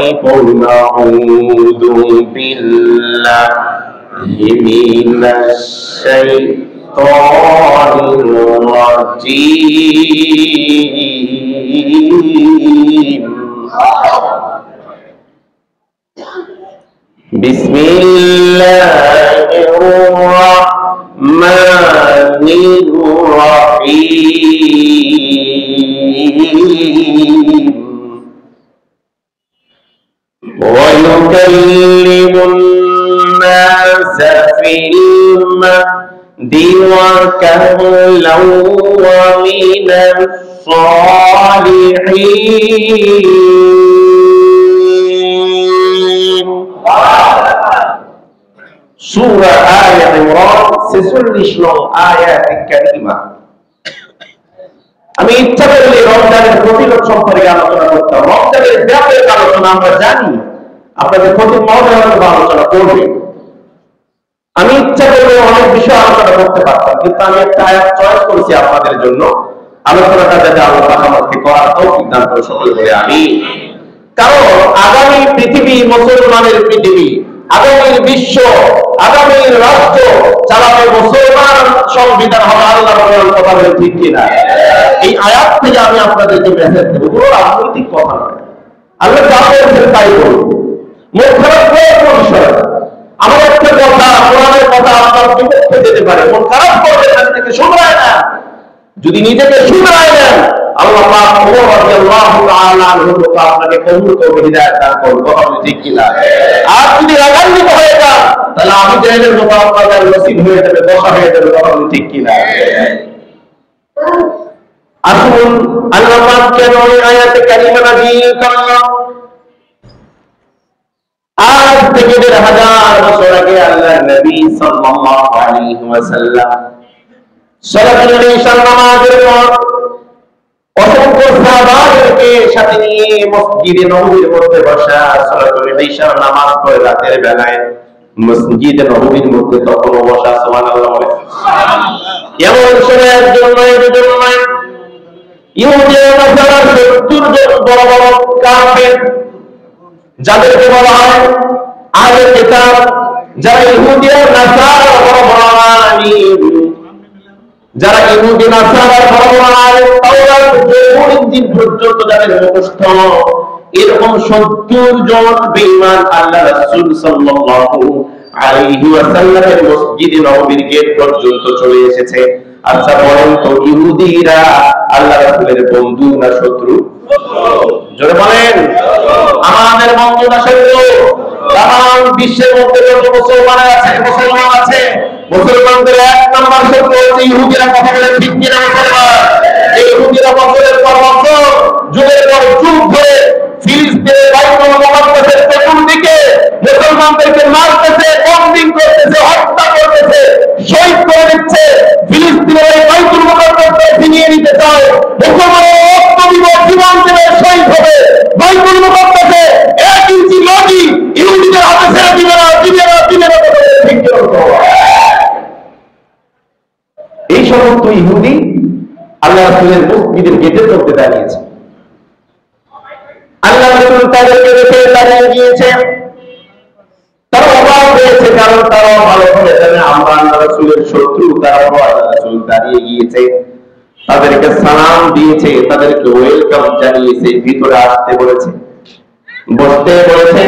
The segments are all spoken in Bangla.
قل أعوذ بالله من الشيطان الرجيم بسم الله الرحمن الرحيم ويكلم الناس في المهد وكهلا ومن الصالحين সূরা আলে ইমরান 46 নং আয়াত কারিমা। আমি ইচ্ছা করলে রমজানের ফজিলত সম্পর্কে আলোচনা করতাম। রমজানের ব্যাপক আলোচনা আমরা জানি, আপনাদের খতিব মহোদয় আলোচনা করবে। আমি ইচ্ছা করলে অনেক বিষয় আলোচনা করতে পারতাম, কিন্তু আমি একটা আয়াত চয়েস করেছি আপনাদের জন্য। আলোচনাটা যাতে আল্লাহ আমাকে করার তৌফিক দান করে সকলে বলে আমিন। কারণ আগামী পৃথিবী মুসলমানের পৃথিবী, আগামীর বিশ্ব, আগামীর রাষ্ট্র চালাবে মুসলমান সংবিধান হবে। আল্লাহ বলেন কথা বলে ঠিক কিনা? এই আয়াত থেকে আমি আপনাদেরকে মেসেজ দেবো, কোনো রাজনৈতিক কথা নয়। আল্লাহ যা বলছেন তাই বলবো, মন খারাপ করে কোনো বিষয় না। আমার একটা কথা, কোরআনের কথা আপনার বিপক্ষে যেতে পারে, মন খারাপ করবে না, নিজেকে শুধরায় না। যদি নিজেকে শুধরায় নেন, আল্লাহ পাক ওমর রাদিয়াল্লাহু তাআলা আনহু আপনাকে কবুল করবে, হিদায়াত দান করবে। কথা বলে ঠিক কিনা? আর যদি রাগান্বিত হয়ে যান, তাহলে আমি জাহেলের মতো আপনাদের নসিব হয়ে যাবে, দশা হয়ে যাবে। কথা বলে ঠিক কিনা? আসুন আল্লাহ পাক কেন এই আয়াতে কারিমা নাযিল করলেন? আজ থেকে ১৫০০ বছর আগে আল্লাহর নবী সাল্লাল্লাহু আলাইহি ওয়াসাল্লাম সালাতুল ইশা নামাজের পর অসংখ্য সাহাবাদেরকে সাথে নিয়ে মসজিদে নববীর মধ্যে বসা সালাতুল ইশা নামাজ পড়ে রাতের বেলায় মসজিদে নববীর মধ্যে তখন বসা। সুবহানাল্লাহ বলে। এমন সময় একজন নয়, দুজন নয়, ইহুদি ও নাসারা ৭০ জন বড় বড় কাফের, যাদেরকে বলা হয় আহলে কিতাব, যারা ইহুদি ও নাসারা বড় বড় আলিম, যারা ইহুদি নাসারার বড় বড় আলিম, তাওরাত জবুর ইনজিল পর্যন্ত যাদের মুখস্থ, এরকম ৭০ জন বেঈমান আল্লাহ রাসূল সাল্লাল্লাহু আলাইহি ওয়াসাল্লামের মসজিদে নববীর গেট পর্যন্ত চলে এসেছে। আচ্ছা বলেন তো, ইহুদিরা আল্লাহ রাসূলের বন্ধু না শত্রু? জোরে বলেন। আমাদের বন্ধু না শত্রু? তাম বিশ্বের মধ্যে যত মুসলমান আছে, মুসলমানদের এক নাম্বার শত্রু হচ্ছে ইহুদিরা। কথা বলে ঠিক কিনা? মুসলমান এই ইহুদিরা বছরের পর বছর, যুগের পর যুগ ধরে ফিলিস্তিনের বাইতুল মুকাদ্দাসের চতুর্দিকে মুসলমানদেরকে মারতেছে, বন্দি করতেছে, হত্যা করতেছে, শহীদ করে দিচ্ছে। ফিলিস্তিনের এই বাইতুল মুকাদ্দাসকে ছিনিয়ে নিতে চায়। মুসলমানের রক্ত দিব, জীবন দেবে, শহীদ হবে। বাইতুল মুকাদ্দাসে ১ ইঞ্চি মাটি ইহুদিদের হাতে ছেড়ে দিবে না, দিবে না, দিবে না। ঠিক কিনা? এই সমস্ত ইহুদি আল্লাহ রাসূলের মসজিদের গেটের মধ্যে দাঁড়িয়েছে। আল্লাহ রাসূল তাদেরকে দেখে দাঁড়িয়ে গিয়েছে। তারা অবাক হয়েছে, কারণ তারা ভালো করে জানে আমরা আল্লাহ রাসূলের শত্রু। তারা আল্লাহ রাসূল দাঁড়িয়ে গিয়েছে, তাদেরকে সালাম দিয়েছে, তাদেরকে ওয়েলকাম জানিয়েছে, ভিতরে আসতে বলেছে, বসতে বলেছে।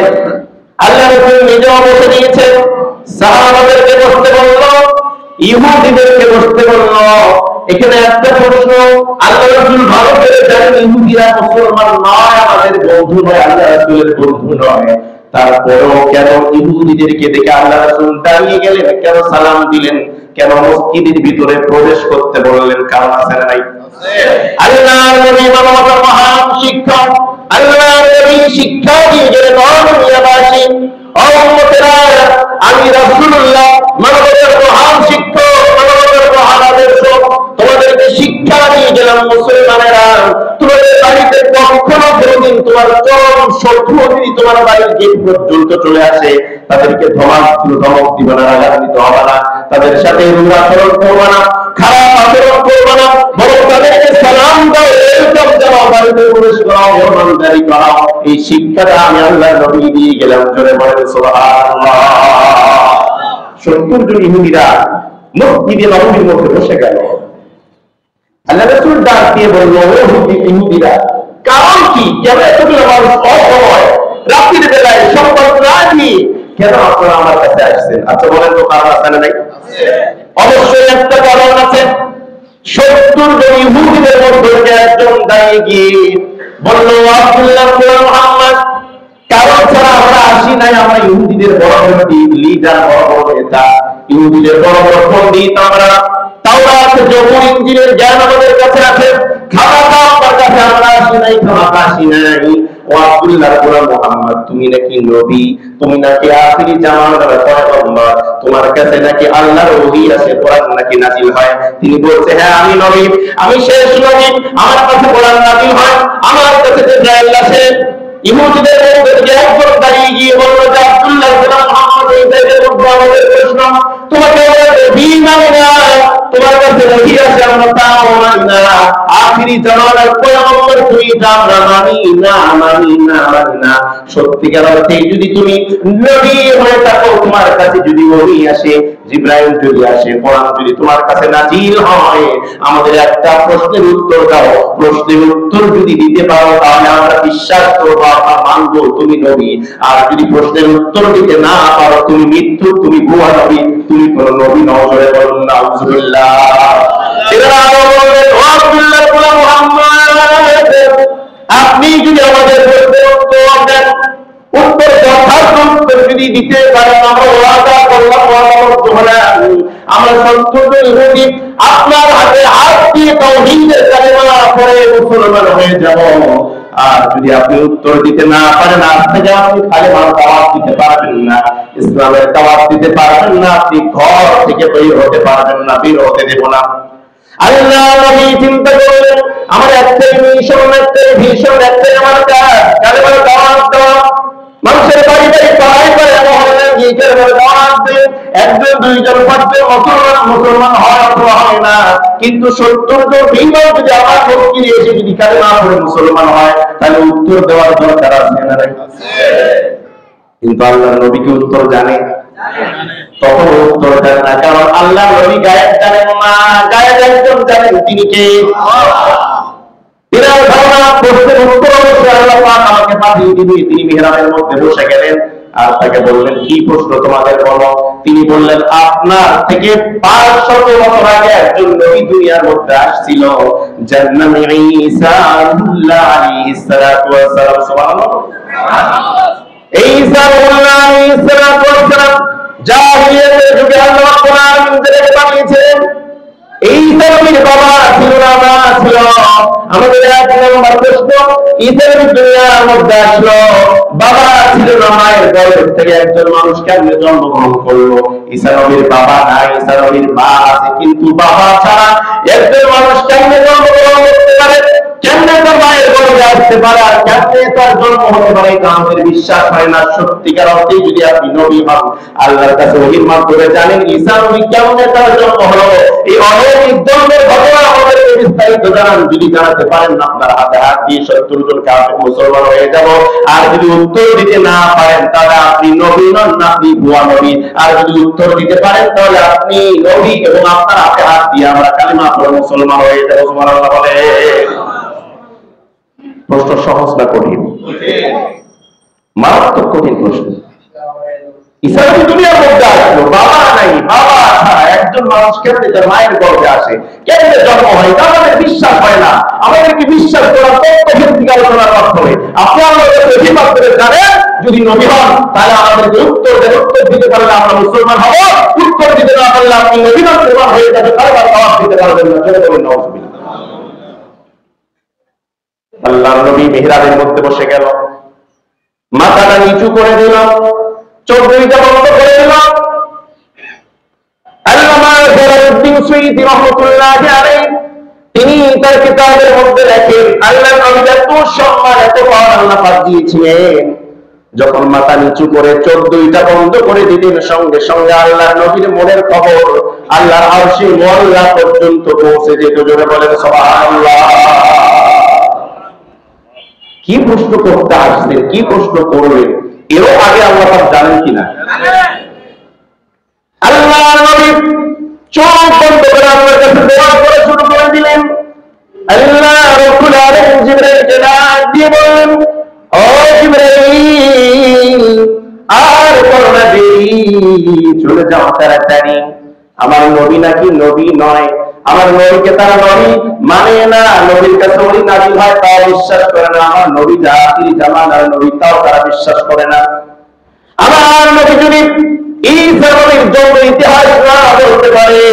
আল্লাহ রাসূল নিজেও বসে দিয়েছে, সাহাবাদেরকে বসতে বলল, ইহুদিদেরকে বসতে বলল। এখানে একটা প্রশ্ন, আল্লাহ রাসূল ভালো করে জানেন ইহুদিরা মুসলমান নয়, আমাদের বন্ধু নয়, আল্লাহ রাসূলের বন্ধু নয়। তারপরেও কেন ইহুদিদেরকে দেখে আল্লাহ রাসূল দাঁড়িয়ে গেলেন? কেন সালাম দিলেন? কেন মসজিদের ভিতরে প্রবেশ করতে বললেন? কারণ আছে না নাই? আল্লাহর নবী মানবতার মহান শিক্ষক, আল্লাহর নবী শিক্ষা দিয়ে গেলেন, দুনিয়াবাসী ও উম্মতেরা, আমি রাসূলুল্লাহ মানবতার মহান শিক্ষক, মানবতার মহান আদর্শ তোমাদেরকে শিক্ষা দিয়ে গেলাম। মুসলমানেরা, তোমাদের বাড়িতে কখনো কোনোদিন তোমার চরম শত্রু যদি তোমার বাড়ির গেট পর্যন্ত চলে আসে, তাদেরকে ধমক দিবে না, রাগান্বিত হবে না। তাদের সাথে রূঢ় আচরণ করবে না, খারাপ আচরণ করবে না, বরং তাদেরকে সালাম দাও, ওয়েলকাম জানাও, বাড়িতে প্রবেশ করাও, মেহমানদারি করাও। এই শিক্ষাটা আমি আল্লাহর নবী দিয়ে গেলাম। জোরে বলেন সুবহানাল্লাহ। 70 জন ইহুদিরা মসজিদে নববীর মধ্যে বসে গেল। আল্লাহ রাসূল ডাক দিয়ে বলল, ও ইহুদিরা, কারণ কি? কেন এতগুলো মানুষ অসময় রাত্রির বেলায় সম্পর্ক রাখি কেন আপনারা আমার কাছে আসছেন? আচ্ছা বলেন তো, কারণ আছে না নাই? অবশ্যই একটা কারণ আছে। 70 জন ইহুদিদের মধ্যে একজন দাঁড়িয়ে গিয়ে বলল, আব্দুল্লাহ ইবনে মুহাম্মদ, কারণ ছাড়া আমরা আসি নাই। আমরা ইহুদিদের বড় বড় লিডার, বড় বড় নেতা, ইহুদিদের বড় বড় পণ্ডিত, আমরা তাওরাত জবুর ইনজিলের জ্ঞান আমাদের কাছে আছে। খামাখা আপনার কাছে আমরা আসি নাই, খামাখা আসি নাই। ও আব্দুল্লাহ ইবনে মুহাম্মদ, তুমি নাকি নবী, তুমি নাকি আখিরি জামানার পয়গম্বর, তোমার কাছে নাকি আল্লাহর ওহী আসে, কোরআন নাকি নাজিল হয়। তিনি বলছে, হ্যাঁ আমি নবী, আমি শেষ নবী, আমার কাছে কোরআন নাজিল হয়, আমার কাছে জিবরাইল আসে। ইহুদিদের মধ্যে একজন দাঁড়িয়ে গিয়ে বলল যে, আব্দুল্লাহ ইবনে মুহাম্মদ, এই জায়গায় আমাদের প্রশ্ন, তোমাকে নবী মানে না, তোমার কাছে ওহী আসে, আমরা তাও মানি না, আখিরি জামানার পয়গম্বর তুমি, আমরা মানি না, মানি না, মানি না। সত্যিকার অর্থে যদি তুমি নবী হয়ে থাকো, তোমার কাছে যদি ওহী আসে, জিবরাইল যদি আসে, কোরআন যদি তোমার কাছে নাজিল হয়, আমাদের একটা প্রশ্নের উত্তর দাও। প্রশ্নের উত্তর যদি দিতে পারো তাহলে আমরা বিশ্বাস করব, আমরা মানব তুমি নবী। আর যদি প্রশ্নের উত্তর দিতে না পারো, তুমি মৃত্যু, তুমি ভুয়া নবী, তুমি কোন নবী নও। জোরে বলুন নাউজুবিল্লাহ। এরা বললেন, ও আব্দুল্লাহ ইবনে মুহাম্মদ, আপনি যদি আমাদের প্রশ্নের উত্তর দেন, উত্তর যথার্থ উত্তর যদি দিতে পারেন, আমরা ওয়াদা করলাম, ওয়াদাবদ্ধ হলাম, আমরা 70 জন ইহুদি আপনার হাতে হাত দিয়ে তাওহীদের কালেমা পড়ে মুসলমান হয়ে যাব। আর যদি আপনি উত্তর দিতে না পারেন, আজ থেকে আপনি কালেমার দাওয়াত দিতে পারবেন না, ইসলামের দাওয়াত দিতে পারবেন না, আপনি ঘর থেকে বের হতে পারবেন না, বের হতে দেব না। আল্লাহ নবী চিন্তা করলেন, আমার একটাই মিশন, একটাই ভিশন, একটাই আমার কাজ, কালেমার দাওয়াত দেওয়া। মানুষের বাড়ি বাড়ি পাড়ায় পাড়ায় মহল্লায় গিয়ে কালেমার দাওয়াত দেয়। একজন দুইজন পাঁচজন মুসলমান হয় অথবা হয় না, কিন্তু 70 জন ভিন্ন যদি আমার শক্তি এসে যদি কালেমা পড়ে মুসলমান হয়, তাহলে উত্তর দেওয়ার দরকার আছে না? কিন্তু আল্লাহ নবী কি উত্তর জানে? তখন উত্তর দেন না, কারণ আল্লাহ নবী গায়েব জানেন না। গায়েব একজন জানেন, তিনি কে? বিরাট ধারণা, প্রশ্নের উত্তর অবশ্যই আল্লাহ পাক আমাকে পাঠিয়ে দিবে। তিনি মিহরাবের মধ্যে বসে গেলেন আর তাকে বললেন, কি প্রশ্ন তোমাদের বলো। তিনি বললেন, আপনার থেকে 500 বছর আগে একজন নবী দুনিয়ার মধ্যে আসছিল, যার নাম ঈসা আলাইহিস সালাতু ওয়াস সালাম। সুবহানাল্লাহ। ঈসা আলাইহিস সালাতু ওয়াস সালাম জাহিলিয়াতের যুগে আল্লাহ রাব্বুল আলামিন যাকে পাঠিয়েছেন, ঈসা নবীর বাবা ছিল না, মা ছিল। আমাদের এক নম্বর প্রশ্ন, ঈসা নবী দুনিয়ার মধ্যে আসলো, বাবা ছিল না, মায়ের গর্ভ থেকে একজন মানুষ কেমনে জন্মগ্রহণ করলো? ঈসা নবীর বাবা নাই, ঈসা নবীর মা আছে, কিন্তু বাবা ছাড়া একজন মানুষ কেমনে জন্মগ্রহণ করতে পারে? কেমনে তার মায়ের গর্ভে আসতে পারে? আর কেমনে তার জন্ম হতে পারে? এটা আমাদের বিশ্বাস হয় না। সত্যিকার অর্থে যদি আপনি নবী হন, আল্লাহর কাছে ওহীর মাধ্যমে জানেন ঈসা নবী কেমনে তার জন্ম হলো, এই অলৌকিক জন্মের ঘটনা আমাদেরকে বিস্তারিত জানান। যদি জানাতে পারেন, আপনার হাতে হাত দিয়ে 70 জন কাফের মুসলমান হয়ে যাব। আর যদি উত্তর দিতে না পারেন, তাহলে আপনি নবী নন, আপনি ভুয়া নবী। আর যদি উত্তর দিতে পারেন, তাহলে আপনি নবী, এবং আপনার হাতে হাত দিয়ে আমরা কালিমা পড়ে মুসলমান হয়ে যাব। সুবহানাল্লাহ বলে। প্রশ্ন সহজ না কঠিন? মারাত্মক কঠিন প্রশ্ন। ঈসা নবী দুনিয়ার মধ্যে আসলো, বাবা নাই, বাবা ছাড়া একজন মানুষ কেমনে তার মায়ের গর্ভে আসে, কেমনে জন্ম হয়? তা আমাদের বিশ্বাস হয় না। আমাদেরকে বিশ্বাস করা তথ্যভিত্তিক আলোচনার মাধ্যমে। আপনি আমাদের অভিমান করে জানেন, যদি নবী হন তাহলে আমাদেরকে উত্তর দেন। উত্তর দিতে পারলে আমরা মুসলমান হব, উত্তর দিতে না পারলে আপনি নবীমান প্রমাণ হয়ে যাবে, কারবার জবাব দিতে পারবেন না। চলে যাবেন নাউজুবিল্লাহ। আল্লাহর নবী মিহরাবের মধ্যে বসে গেল, মাথাটা নিচু করে দিল, চোখ দুইটা বন্ধ করে দিল। আল্লামা জালালউদ্দিন সুয়ুতী রাহমাতুল্লাহি আলাইহি তিনি তার কিতাবের মধ্যে লেখেন, আল্লাহর নবীর এত সম্মান, এত পাওয়ার আল্লাহ পাক দিয়েছিলেন, যখন মাথা নিচু করে চোখ দুইটা বন্ধ করে দিলেন, সঙ্গে সঙ্গে আল্লাহর নবীর মনের খবর আল্লাহর আরশে মুআল্লা পর্যন্ত পৌঁছে যেত। জোরে বলেন সুবহানাল্লাহ। কি প্রশ্ন করতে আসছেন, কি প্রশ্ন করবেন, এরও আগে আল্লাহ পাক জানেন কিনা? আল্লাহর নবী চোখ বন্ধ করে আল্লাহর কাছে দোয়া করা শুরু করে দিলেন। আল্লাহ রাব্বুল আলামিন জিবরাইলকে ডাক দিয়ে বললেন, ও জিবরাইল, আর করো না দেরি, চলে যাও তাড়াতাড়ি। আমার নবী নাকি নবী নয়, আমার নবীকে তারা নবী মানে না, নবীর কাছে ওই নাজিল হয় তাও বিশ্বাস করে না, আমার নবী জাতির জামানার নবী তাও তারা বিশ্বাস করে না। আমার নবী যদি ঈসা নবীর জন্ম ইতিহাস না বলতে পারে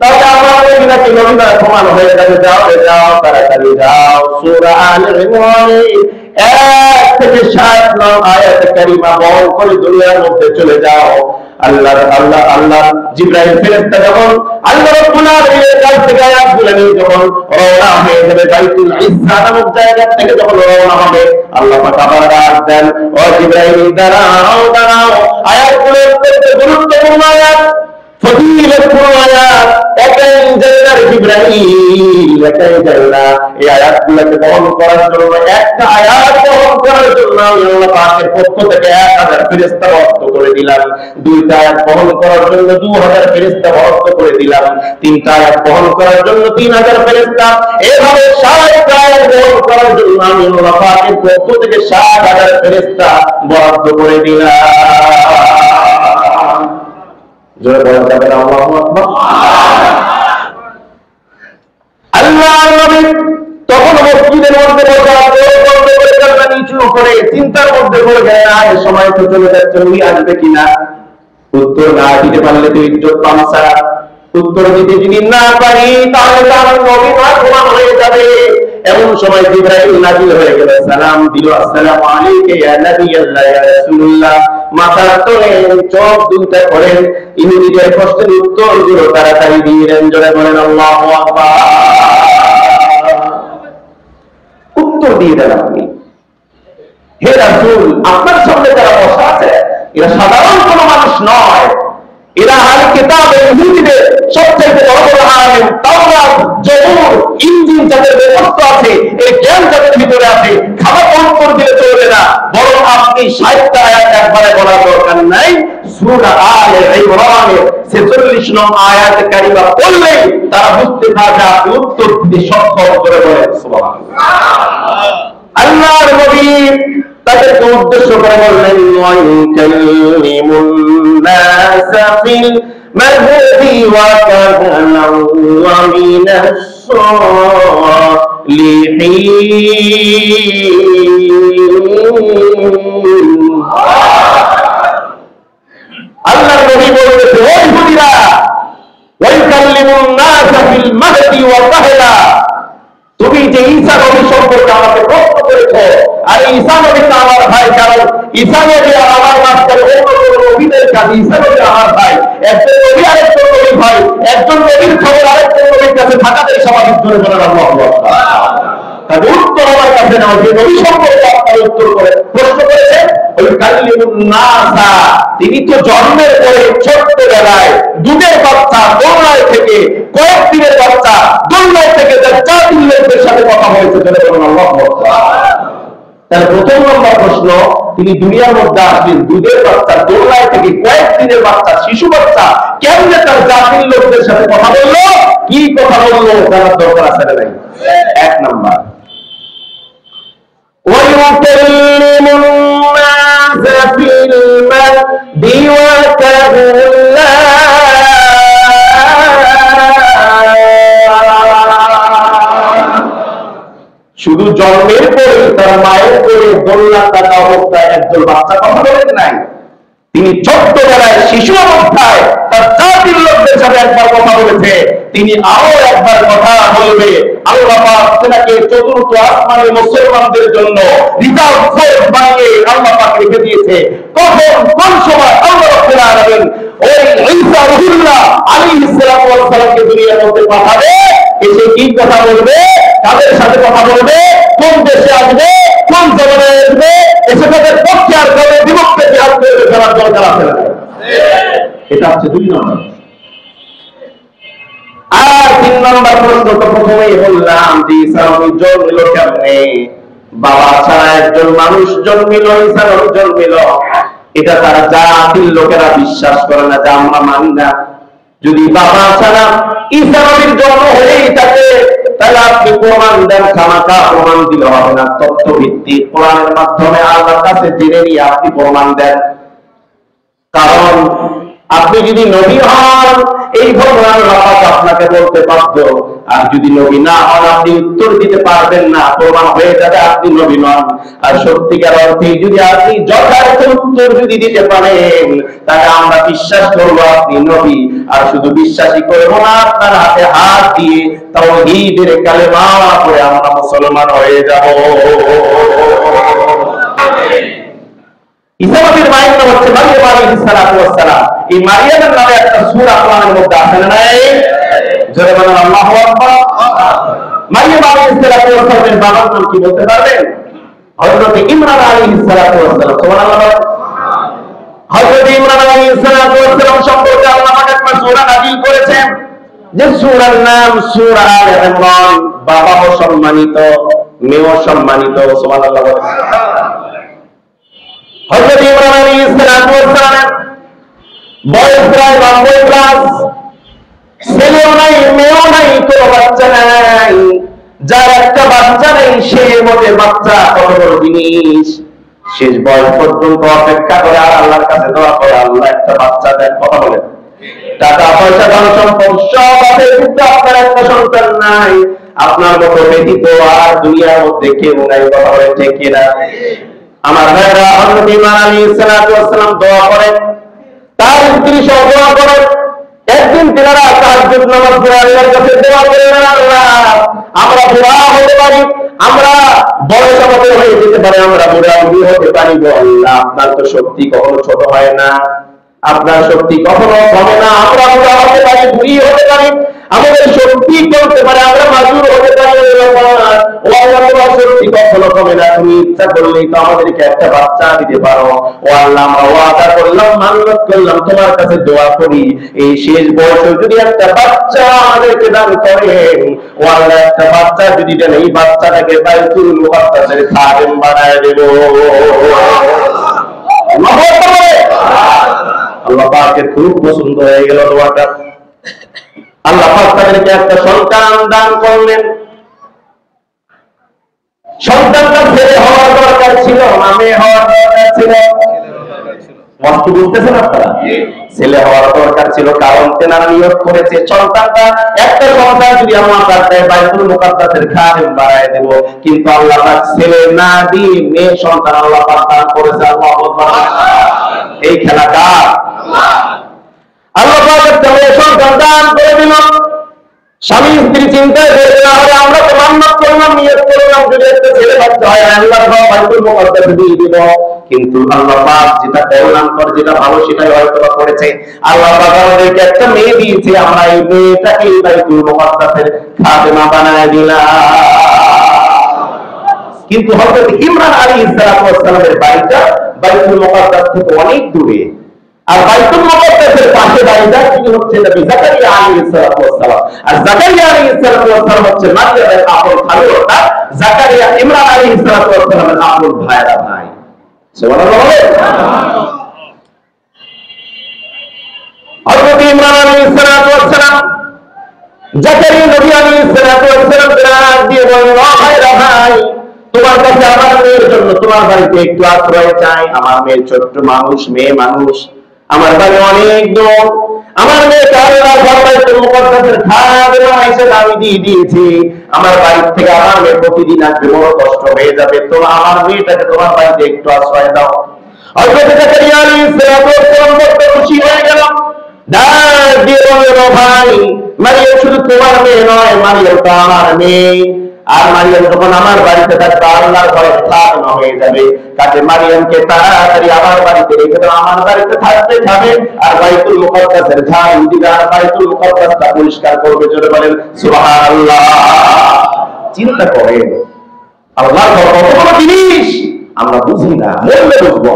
তাহলে আমার নবী নাকি নবী না প্রমাণ হয়ে যাবে। যাও যাও তাড়াতাড়ি যাও, সূরা আলে ইমরানের 1 থেকে 7 নং আয়াত কারিমা বল করে দুনিয়ার মধ্যে চলে যাও। আল্লাহ জিবরাইল ফেরেশতা যখন আল্লাহ রাব্বুল আলামিনের কাছ থেকে আয়াতগুলো নিয়ে যখন রওনা হয়ে যাবে বাইতুল ইজ্জা নামক জায়গা থেকে যখন রওনা হবে, আল্লাহ পাক আবার ডাক দেন, ও জিবরাইল দাঁড়াও দাঁড়াও, আয়াতগুলো অত্যন্ত গুরুত্বপূর্ণ আয়াত, ফজিলতপূর্ণ আয়াত, একাই জান্নার জিবরাইল, একাই জান্নাত। এই আয়াতগুলোকে বহন করার জন্য, একটা আয়াত বহন করার জন্য আল্লাহ পাকের পক্ষ থেকে 1000 ফেরেশতা বরাদ্দ করে দিলাম। 2টা আয়াত বহন করার জন্য 2000 ফেরেশতা বরাদ্দ করে দিলাম। 3টা আয়াত বহন করার জন্য 3000 ফেরেশতা, এভাবে 60টা আয়াত বহন করার জন্য আমি আল্লাহ পাকের পক্ষ থেকে 60,000 ফেরেশতা বরাদ্দ করে দিলাম। জোরে বলা যাবে না আল্লাহু আকবার। আল্লাহর নবী তখন মসজিদের মধ্যে বসে বন্ধ করে কান্না নিচু করে চিন্তার মধ্যে পড়ে গেলেন, আর সময় তো চলে যাচ্ছে, উনি আসবে কিনা। উত্তর না দিতে পারলে তো ইজ্জত পামসা, উত্তর দিতে যদি না পারি তাহলে তো আমার নবী প্রমাণ হয়ে যাবে। এমন সময় জিবরাইল নাজিল হয়ে গেল, সালাম দিল, আসসালামু আলাইকা ইয়া নবিয়াল্লাহ ইয়া রাসূলুল্লাহ। মাথার তোলে চোখ দুইটা করেন, ইহুদিদের প্রশ্নের উত্তর গুলো তাড়াতাড়ি দিলেন। জোরে বলেন আল্লাহু আকবার। উত্তর দিয়ে দেন আপনি, হে রাসূল, আপনার সামনে যারা বসা আছে এরা সাধারণ কোনো মানুষ নয়, এরা আহলে কিতাবের ইহুদিদের সবচেয়ে বড় বড় আলেম, তাওরাত, জবুর, ইনজিল যাদের মুখস্থ আছে, এই জ্ঞান যাদের ভিতরে আছে, খাবার অন্তর দিলে চলবে না, বরং আপনি 60টা আয়াত একবারে বলার দরকার নাই, সূরা আলে ইমরানের 46 নং আয়াত কারিমা পড়লেই তারা বুঝতে পারবে আপনি উত্তর দিতে সক্ষম। করে বলেন সুবহানাল্লাহ। আল্লাহর নবী তাদেরকে উদ্দেশ্য করে বললেন, ওয়াইকাল্লিমুন নাসা ফিল মাহদি ওয়া কাহলা ওয়া মিনাস সালিহিন। আল্লাহর নবী বললেন, ও ইহুদিরা, ওয়াইকাল্লিমুন নাসা ফিল মাহদি ওয়া কাহলা, তুমি যে ঈসা নবী সম্পর্কে আমাকে প্রশ্ন করেছো, আর ঈসা নবী তো আমার ভাই, কারণ ঈসা নবী আমার মাঝখানে অন্য কোন নবীদের কাছে ঈসা নবী আমার ভাই, একজন নবী আরেকজন নবীর ভাই, একজন নবীর খবর আরেকজন নবীর কাছে থাকাটাই স্বাভাবিক। জোরে বলেন আল্লাহু আকবার। তাহলে উত্তর আমার কাছে নাও, যে নবী সম্পর্কে আপনারা উত্তর করে প্রশ্ন করেছেন, ওই কাল্লিমুন নাসা, তিনি তো জন্মের পরে ছোট্টবেলায় দুধের বাচ্চা দোলনায় থেকে, কয়েকদিনের বাচ্চা দোলনায় থেকে তার জাতির লোকদের সাথে কথা হয়েছে। জোরে বলেন আল্লাহু আকবার। তার প্রথম নম্বর প্রশ্ন, তিনি দুনিয়ার মধ্যে আসলেন দুধের বাচ্চা দোলনায় থেকে, কয়েকদিনের বাচ্চা শিশু বাচ্চা, কেমনে তার জাতির লোকদের সাথে কথা বললো, কি কথা বললো জানার দরকার আছে না নাই? 1 নম্বর, ويكلم الناس في المهد وكهلا। শুধু জন্মের পরে তার মায়ের পরে দোলনা থাকা অবস্থায় একজন বাচ্চা কথা বলেন নাই, তিনি ছোট্টবেলায় শিশু অবস্থায় তার জাতির লোকদের সাথে একবার কথা বলেছে, তিনি আরো একবার কথা বলবে। আল্লাহ পাক তাকে চতুর্থ আসমানে মুসলমানদের জন্য রিজার্ভ ফোর্স বানিয়ে আল্লাহ পাক রেখে দিয়েছে। কখন কোন সময় আল্লাহ রাব্বুল আলামিন ওই ঈসা রূহুল্লাহ আলাইহিস সালামকে দুনিয়ার মধ্যে পাঠাবে, এসে কি কথা বলবে, কাদের সাথে কথা বলবে, কোন দেশে আসবে, কোন জমানায় আসবে, এসে তাদের পক্ষে আর দরকার আছে না? এটা হচ্ছে 2 নম্বর। আর 3 নম্বর প্রশ্ন তো প্রথমেই বললাম যে ঈসা নবী জন্মিল কেমনে? বাবা ছাড়া একজন মানুষ জন্মিল, ঈসা নবী জন্মিল, এটা তারা জাতির লোকেরা বিশ্বাস করে না, যা আমরা মানি না। যদি বাবা ছাড়া ঈসা নবীর জন্ম হয়েই থাকে তাহলে আপনি প্রমাণ দেন, খামাখা প্রমাণ দিলে হবে না। তথ্য ভিত্তিক কোরআনের মাধ্যমে আল্লাহর কাছে জেনে নিয়ে আপনি প্রমাণ দেন। কারণ আপনি যদি নবী হন এই ঘটনা আল্লাহ আপনাকে বলতে বাধ্য, আর যদি নবী না হন আপনি উত্তর দিতে পারবেন না, প্রমাণ হয়ে যাবে আপনি নবী নন। আর সত্যিকার অর্থে যদি আপনি যথার্থ উত্তর যদি দিতে পারেন তাহলে আমরা বিশ্বাস করবো আপনি নবী। আর শুধু বিশ্বাসই করবো না, আপনার হাতে হাত দিয়ে তাওহীদের কালেমা পড়ে আমরা মুসলমান হয়ে যাব। ঈসা নবীর মায়ের নাম হচ্ছে মারিয়াম আলাইহিস সালাতু ওয়াস সালাম। এই মারিয়ামের নামে একটা সূরা কোরআনের মধ্যে আছে না নাই? জোরে বলেন আল্লাহু আকবার। মারিয়াম আলাইহিস সালাতু ওয়াস সালামের বাবার নাম কি বলতে পারবেন? হযরত ইমরান আলাইহিস সালাতু ওয়াস সালাম। সুবহানাল্লাহ। হযরত ইমরান আলাইহিস সালাতু ওয়াস সালাম সম্পর্কে আল্লাহ পাক একটা সূরা নাযিল করেছেন, যে সূরার নাম সূরা আলে ইমরান। বাবাও সম্মানিত, মেয়েও সম্মানিত। সুবহানাল্লাহ। হযরত ইমরান আলাইহিস সালাতু ওয়াস সালামের বয়স প্রায় 90 প্লাস। ছেলেও নাই, মেয়েও নাই, কোনো বাচ্চা নাই। যার একটা বাচ্চা নেই সে মতে বাচ্চা কত বড় জিনিস। শেষ বয়স পর্যন্ত অপেক্ষা করে আর আল্লাহর কাছে দোয়া করে, আল্লাহ একটা বাচ্চা দেন। কথা বলেন। টাকা পয়সা ধন সম্পদ সব আছে, কিন্তু আপনার একটা সন্তান নাই। আপনার মতো ব্যতীত আর দুনিয়ার মধ্যে কেউ নাই। কথা বলেন ঠিক কিনা? আমার ভাইরা, হযরত ইমরান আলাইহিস সালাতু ওয়াস সালাম দোয়া করেন, তার স্ত্রী সহ দোয়া করেন। একদিন তিনারা তাহাজ্জুদ নামাজ পড়ে আল্লাহর কাছে দোয়া করেন, আল্লাহ আমরা বুড়া হতে পারি, আমরা বয়স আমাদের হয়ে যেতে পারে, আমরা বুড়া বুড়ি হতে পারি গো আল্লাহ, আপনার তো শক্তি কখনো ছোট হয় না, আপনার শক্তি কখনো কমে না। আমরা বুড়া হতে পারি, বুড়ি হতে পারি, আমাদের শক্তি কমতে পারে, আমরা মাজুর হতে পারি, ও আল্লাহ তোমার শক্তি কখনো কমে না। তুমি ইচ্ছা করলেই তো আমাদেরকে একটা বাচ্চা দিতে পারো। ও আল্লাহ, আমরা ওয়াদা করলাম, মান্নত করলাম, তোমার কাছে দোয়া করি, এই শেষ বয়সে যদি একটা বাচ্চা আমাদেরকে দান করেন, ও আল্লাহ একটা বাচ্চা যদি দেন, এই বাচ্চাটাকে বাইতুল মুকাদ্দাসের খাদেম বানায় দেব। আল্লাহ পাকের খুব পছন্দ হয়ে গেল দোয়াটা। আল্লাহ পাক তাদেরকে একটা সন্তান দান করলেন। সন্তানটা ছেলে হওয়ার দরকার ছিল না মেয়ে হওয়ার দরকার ছিল? মস্ত বুঝতেছেন আপনারা? ছেলে হওয়ার দরকার ছিল, কারণ তেনারা নিয়োগ করেছে সন্তানটা, একটা সন্তান যদি আমার কাছে বাইতুল মুকাদ্দাসের খাদেম বানায় দেব। কিন্তু আল্লাহ পাক ছেলে না দিয়ে মেয়ে সন্তান আল্লাহ পাক দান করেছে। আল্লাহু আকবার। এই খেলা কার? আল্লাহ পাক একটা মেয়ে সন্তান দান করে দিল। স্বামী স্ত্রী চিন্তায় আমরা তো মান্নত করলাম, নিয়ত করলাম, যদি একটা ছেলে বাচ্চা হয় আল্লাহর ঘর বাইতুল মুকাদ্দাসে দিয়ে দিব। কিন্তু আল্লাহ পাক যেটা কল্যাণকর, যেটা ভালো, সেটাই হয়তো করেছে। আল্লাহ পাক আমাদেরকে একটা মেয়ে দিয়েছে, আমরা এই মেয়েটাকে বাইতুল মুকাদ্দাসের খাদেমা বানায় দিলাম। কিন্তু হযরত ইমরান আলাইহিস সালামের বাড়িটা বাইতুল মুকাদ্দাস থেকে অনেক দূরে, আর বাইতুল মুকাদ্দাসের পাশে বাড়িটা তিনি হচ্ছে নবী জাকারিয়া আলাইহিস সালাম। আর জাকারিয়া আলাইহিস সালাম হচ্ছে মারিয়ামের আপন খালু, অর্থাৎ জাকারিয়া ইমরান আলাইহিস সালামের আপন ভাইরা ভাই। সুবহানাল্লাহ। হযরত ইমরান আলাইহিস সালাম জাকারিয়া নবী আলাইহিস সালাম ডাক দিয়ে বললেন, ও ভাইরা ভাই, তোমার কাছে আমার মেয়ের জন্য তোমার বাড়িতে একটু আশ্রয় চাই। আমার মেয়ে ছোট্ট মানুষ, মেয়ে মানুষ, আমার বাড়ি অনেক দূর, আমার মেয়েকে আল্লাহর ঘর বাইতুল মুকাদ্দাসের খাদেমা হিসেবে আমি দিয়ে দিয়েছি। আমার বাড়ি থেকে আমার মেয়ে প্রতিদিন আসবে, বড় কষ্ট হয়ে যাবে, তো আমার মেয়েটাকে তোমার বাড়িতে একটু আশ্রয় দাও। হযরত জাকারিয়া আলাইহিস সালাম বড় খুশি হয়ে গেল, ডাক দিয়ে বলল, ভাই মারিয়াম শুধু তোমার মেয়ে নয়, মারিয়াম তো আমার মেয়ে। আর মারিয়াম যখন আমার বাড়িতে থাকবে আল্লাহর ঘরে খাদেমা হয়ে যাবে। কাজে মারিয়ামকে তাড়াতাড়ি আমার বাড়িতে রেখে দাও, আমার বাড়িতে থাকতে খাবে, আর বাইতুল মুকাদ্দাসের ঝাড়ু দিবে, আর বাইতুল মুকাদ্দাসটা পরিষ্কার করবে। জোরে বলেন সুবহানাল্লাহ। চিন্তা করেন আল্লাহর ঘর কত বড় জিনিস, আমরা বুঝি না, বললে বুঝবো,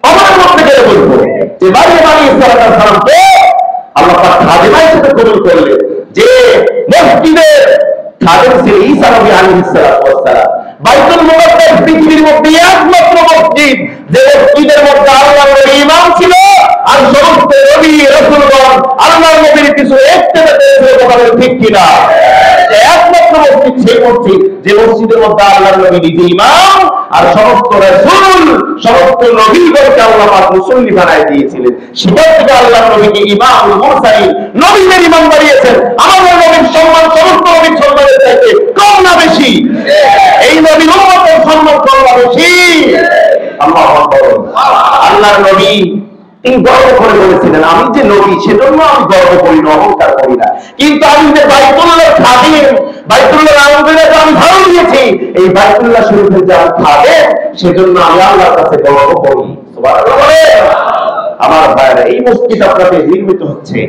আমার মধ্যে গেলে বুঝবো। যে মারিয়াম আলাইহিস সালামকে আল্লাহ পাক খাদেমা হিসেবে কবুল করলেন, যে মসজিদের খাদেম ছিলেন ঈসা নবী আলাইহিস সালাম। বাইতুল মুকাদ্দাস পৃথিবীর মধ্যে একমাত্র মসজিদ যে মসজিদের মধ্যে আল্লাহর নবী ইমাম ছিল, আর সমস্ত নবী রাসূলগণ আল্লাহর নবীর কিছু ইত্তেবা করেছিল। কথা ঠিক কিনা? একমাত্র মসজিদ সেই মসজিদ যে মসজিদের মধ্যে আল্লাহর নবী নিজে ইমাম, আর সমস্ত রাসূল সমস্ত নবীগণকে আল্লাহ পাক মুসল্লি বানায় দিয়েছিলেন। সেখান থেকে আল্লাহর নবীকে ইমামুল মুরসালিন, নবীদের ইমাম বানিয়েছেন। আমাদের নবীর সম্মান সমস্ত নবীর সম্মানের চাইতে কম না বেশি? এই নবীর উম্মতের সম্মান কম না বেশি? আল্লাহু আকবার। আল্লাহর নবী তিনি গর্ব করে বলেছিলেন, আমি যে নবী সেজন্য আমি গর্ব করি না, অহংকার করি না, কিন্তু আমি যে বাইতুল্লাহ খাদেম, বাইতুল্লাহ আলমগীরকে আমি ভালো দিয়েছি, এই বাইতুল্লাহ শরীফের যে আমি খাদেম, সেজন্য আমি আল্লাহর কাছে গর্ব করি। সুবহানাল্লাহ বলে। আমার ভাইরা, এই মসজিদ আপনাদের নির্মিত হচ্ছে,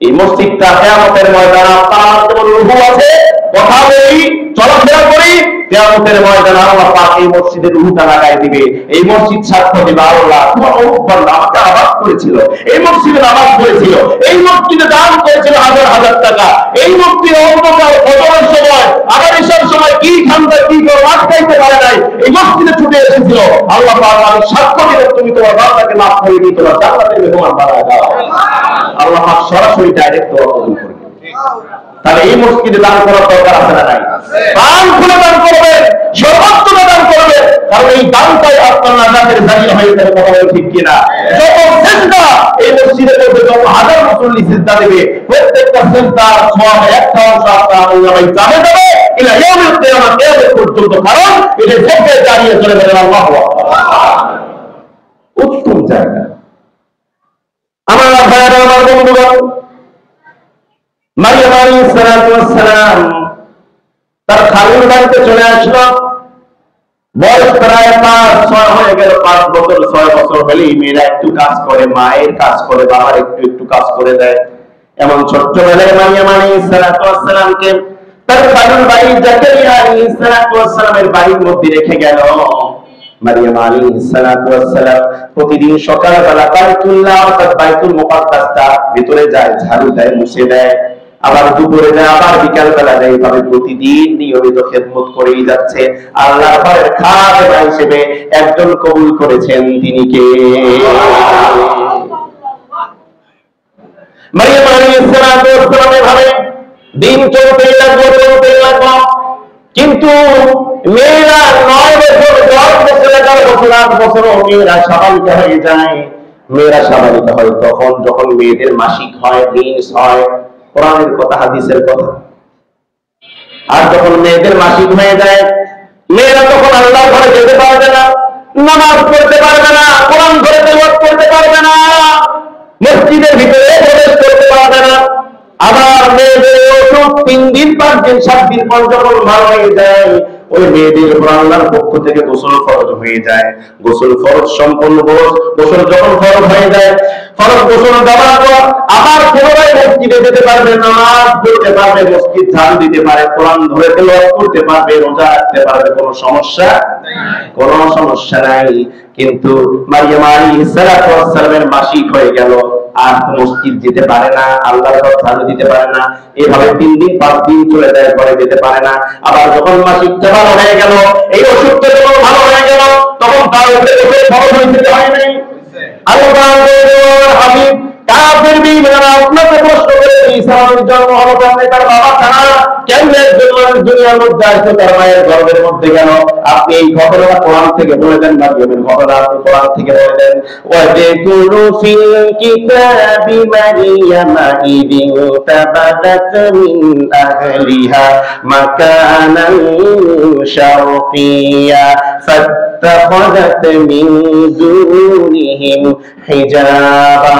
এই মসজিদটা কিয়ামতের ময়দানে আপনার যেমন রূহ আছে, কথা বলি, চলাফেরা করি, কিয়ামতের ময়দানে আল্লাহ পাক এই মসজিদের রূহটা লাগাই দিবে। এই মসজিদ সাক্ষ্য দিবে, আল্লাহ তোমার অমুক বান্দা আমাকে আবাদ করেছিল, এই মসজিদে নামাজ পড়েছিল, এই মসজিদে দান করেছিল হাজার হাজার টাকা, এই মসজিদে অন্ধকার ফজরের সময় আবার ঈশার সময় কি ঠান্ডা কি গরম আটকাইতে পারে নাই, এই মসজিদে ছুটে এসেছিল। আল্লাহ পাক আমি সাক্ষ্য দিলে তুমি তোমার বান্দাকে মাফ করে দিই, তোমার জান্নাতের মেহমান বানায় দাও। আল্লাহ পাক সরাসরি ডাইরেক্ট দোয়া কবুল করবে। তাহলে এই মসজিদে দান করার দরকার আছে না নাই? দান খুলে দান করবে, সর্বোত্তম দান করবে, কারণ এই দানটাই আপনার নাজাতের জারিয়া হয়ে যাবে। কথা বলে ঠিক কিনা? যত সিজদা এই মসজিদের মধ্যে যত হাজার মুসল্লি সিজদা দেবে, প্রত্যেকটা সিজদার সওয়াব একটা অংশ আপনার আল্লাহই জানে দেবে ইলা ইয়াউমিল কিয়ামত, কিয়ামত পর্যন্ত, কারণ এটা সবচেয়ে জারিয়া চলে যাবে। আল্লাহু আকবার। উত্তম জায়গা। আমার ভাইরা, আমার বন্ধুগণ, মারিয়াম আলাইহিস সালাম তার খালুর বাড়িতে চলে আসলো। বয়স প্রায় 5-6 হয়ে গেল। 5 বছর 6 বছর হলেই মেয়েরা একটু কাজ করে, মায়ের কাজ করে, বাবার একটু কাজ করে দেয়। এমন ছোট্টবেলায় মারিয়াম আলাইহিস সালামকে তার খালুর বাড়ি জাকারিয়া আলাইহিস সালামের বাড়ির মধ্যে রেখে গেল। মারিয়াম আলাইহিস সালাম প্রতিদিন সকালবেলা বাইতুল্লাহ অর্থাৎ বাইতুল মুকাদ্দাসটা ভিতরে যায়, ঝাড়ু দেয়, মুছে দেয়, আবার দুপুরে যায়, আবার বিকাল বেলা যায়। এইভাবে প্রতিদিন নিয়মিত খেদমত করেই যাচ্ছে। আল্লাহর ঘরের খাদেমা হিসেবে একজন কবুল করেছেন, তিনি কে? মারিয়াম আলাইহিস সালাম এভাবে দিন চলতেই লাগলো, চলতেই লাগলো। কিন্তু মেয়েরা 9 বছর 10 বছর 11 বছর 8 বছর মেয়েরা স্বাভাবিক হয়ে যায়। মেয়েরা স্বাভাবিক হয় তখন যখন মেয়েদের মাসিক হয়, মেন্স হয়, কোরআনের কথা, হাদিসের কথা। আর যখন মেয়েদের মাসিক হয়ে যায়, মেয়েরা তখন আল্লাহর ঘরে যেতে পারবে না, নামাজ পড়তে পারবে না, কোরআন ধরে তেলাওয়াত করতে পারবে না, মসজিদের ভিতরে প্রবেশ করতে পারবে না। আবার মেয়েদের অসুখ 3 দিন 5 দিন 7 দিন পর যখন ভালো হয়ে যায়, ওই মেয়েদের উপর আল্লাহর পক্ষ থেকে গোসল ফরজ হয়ে যায়। গোসল ফরজ সম্পূর্ণ গোসল যখন ফরজ হয়ে যায়, ফরজ গোসল দেওয়ার পর আবার পুনরায় মসজিদে যেতে পারবে, নামাজ পড়তে পারবে, মসজিদ ঝাড়ু দিতে পারে, কোরআন ধরে তেলাওয়াত করতে পারবে, রোজা রাখতে পারবে, কোনো সমস্যা কোনো সমস্যা নাই। কিন্তু মারিয়াম আলাইহিস সালামের মাসিক হয়ে গেল, আর মসজিদ যেতে পারে না, আল্লাহর ঘর ঝাড়ু দিতে পারে না, এভাবে 3 দিন 5 দিন চলে যায়, ঘরে যেতে পারে না। আবার যখন মাসিকটা ভালো হয়ে গেল, এই অসুখটা যখন ভালো হয়ে গেল, তখন তার উপরে ফরজ হইতে হয় নাই। আল্লাহর হাবিব কাফের বিমানরা আপনাকে প্রশ্ন করে, ঈসা নবীর জন্ম হলো কেমনে, তার বাবা ছাড়া কেমনে একজন মানুষ দুনিয়ার মধ্যে আসবে, তার মায়ের গর্ভের মধ্যে গেল? আপনি এই ঘটনা কোরআন থেকে বলে দেন, মারিয়ামের ঘটনা আপনি কোরআন থেকে বলে দেন। ওয়াযকুরু ফিল কিতাবি মারিয়ামা ইযি তাবাদাত মিন আহলিহা মাকানান শারকিয়্যা ফাত্তাখাযাত মিন দুনিহিম হিজাবা।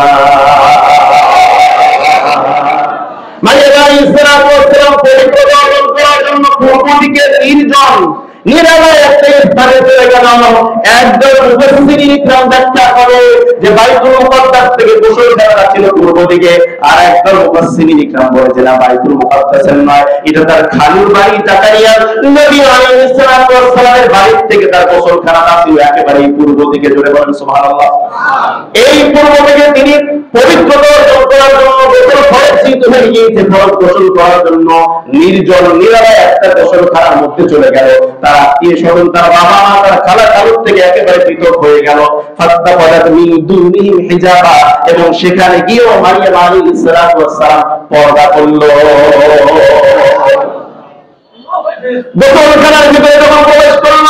মারিয়াম আলাইহিস সালাম পবিত্র অর্জন করার জন্য পূর্ব দিকে নির্জন নিরালয় একটা স্থানে চলে গেল। একজন মুফাসসিরিন ইকরাম ব্যাখ্যা করে যে বাইতুল মুকাদ্দাস থেকে গোসলখানা ছিল পূর্ব দিকে, আর একদল মুফাসসিরিন ইকরাম বলেছেন না, বাইতুল মুকাদ্দাসের নয়, এটা তার খালুর বাড়ি জাকারিয়া নবী আলাইহিস সালাতু ওয়াস সালামের বাড়ি থেকে তার গোসলখানাটা ছিল একেবারে পূর্ব দিকে। জোরে বলেন সুবহানাল্লাহ। এই পূর্ব দিকে তিনি পবিত্রতা অর্জন করার জন্য গোসল ফরজ যেহেতু হয়ে গিয়েছে, ফরজ গোসল করার জন্য নির্জন নিরালয় একটা গোসলখানার মধ্যে চলে গেল। তার আত্মীয় স্বজন, তার বাবা মা, তার খালা খালুর থেকে একেবারে পৃথক হয়ে গেল। ফাত্তাফাদাত মিন দুনিহিম হিজাবা, এবং সেখানে গিয়ে মারিয়াম আলাইহিস সালাতু ওয়াস সালাম পর্দা করলো। গোসলখানার ভিতরে যখন প্রবেশ করল,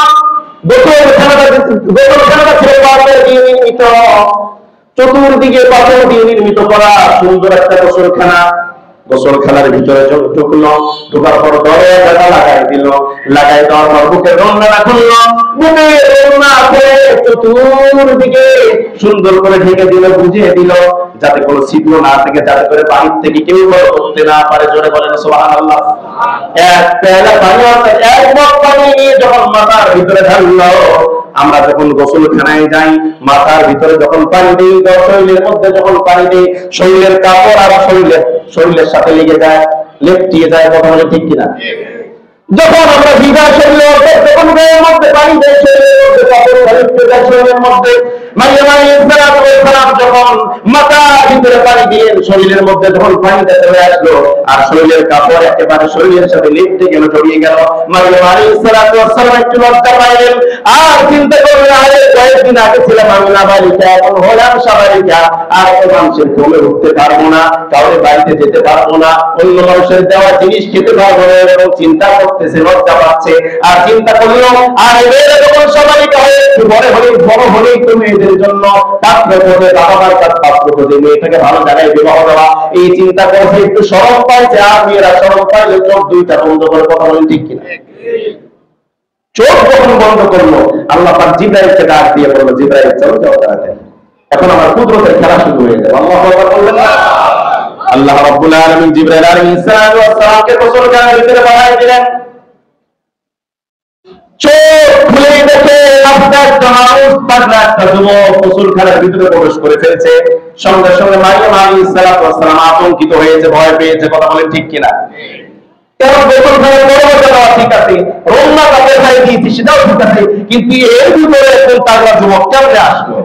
গোসলখানাটা ছিল পাথর দিয়ে নির্মিত, চতুর্দিকে পাথর দিয়ে নির্মিত করা সুন্দর একটা গোসলখানা। গোসলখানার ভিতরে ঢুকলো, ঢোকার পর দরজা লাগাই দিল, লাগাই দেওয়ার পর বুকের রমনা খুললো, বুকের রমনা খুলে চতুর্দিকে সুন্দর করে ঢেকে দিল, বুঝিয়ে দিল, যাতে কোনো ছিদ্র না থাকে, যাতে করে বাহির থেকে কেউ বড় করতে না পারে। জোরে বলেন সুবহানাল্লাহ। এক পেয়ালা পানি, এক মগ পানি নিয়ে যখন মাথার ভিতরে ঢাললো, আমরা যখন গোসলখানায় যাই মাথার ভিতরে যখন পানি দিই, শরীরের মধ্যে যখন পানি দিই, শরীরের কাপড় আর শরীরের সাথে লেগে যায়, লেপটিয়ে যায়, কথা বলে ঠিক কিনা? যখন আমরা ভিজা শরীরের যখন গায়ের মধ্যে পানি দেয়, শরীরের মধ্যে কাপড় লেপটে যায়, শরীরের মধ্যে মারিয়াম আলাইহিস সালাতু ওয়াস সালাম যখন মাথার ভিতরে পানি দিলেন, শরীরের মধ্যে যখন পানিটা চলে আসলো আর শরীরের কাপড় একেবারে শরীরের সাথে লেপটে গেল, জড়িয়ে গেল, মারিয়াম আলাইহিস সালাতু ওয়াস সালাম একটু লজ্জা পাইলেন। আর চিন্তা করলেন, আরে কয়েকদিন আগে ছিলাম আমি নাবালিকা, এখন হলাম সাবালিকা, আর তো মানুষের কোলে উঠতে পারবো না, কাউরে বাড়িতে যেতে পারবো না, অন্য মানুষের দেওয়া জিনিস খেতে পারবো না, এবং চিন্তা করতেছে, লজ্জা পাচ্ছে। আর চিন্তা করলো, আর এবারে যখন সাবালিকা হয়ে একটু বড় হলেই তো মেয়েদের জন্য পাত্র করে বাবা মার কাছে পাত্র করে মেয়েটাকে ভালো জায়গায় বিবাহ দেওয়া, এই চিন্তা করছে, একটু শরম পাইছে। আর মেয়েরা শরম পাইলে চোখ দুইটা বন্ধ করে, কথা বলেন ঠিক কিনা? চোখ যখন বন্ধ করলো, আল্লাহ পাক জিবরাইলকে ডাক দিয়ে বলল, জিবরাইল চলো যাও তাড়াতাড়ি, এখন আমার কুদরতের খেলা শুরু হয়ে যাবে। আল্লাহু আকবার বললেন না? আল্লাহ রাব্বুল আলামিন জিবরাইল আলাইহিস সালামকে গোসলখানার ভিতরে পাঠিয়ে দিলেন। চোখ খুলে দেখে একটা মানুষ, পাগলা একটা যুবক গোসলখানার ভিতরে প্রবেশ করে ফেলছে। সঙ্গে সঙ্গে মারিয়াম আলাইহিস সালাম আতঙ্কিত হয়েছে, ভয় পেয়েছে, কথা বলেন ঠিক কিনা? কারণ গোসলখানার দরজা দেওয়া ঠিক আছে, রমনা কাপড় গায়ে দিয়েছি সেটাও ঠিক আছে, কিন্তু এর ভিতরে কোন পাগলা যুবক কেমনে আসলো?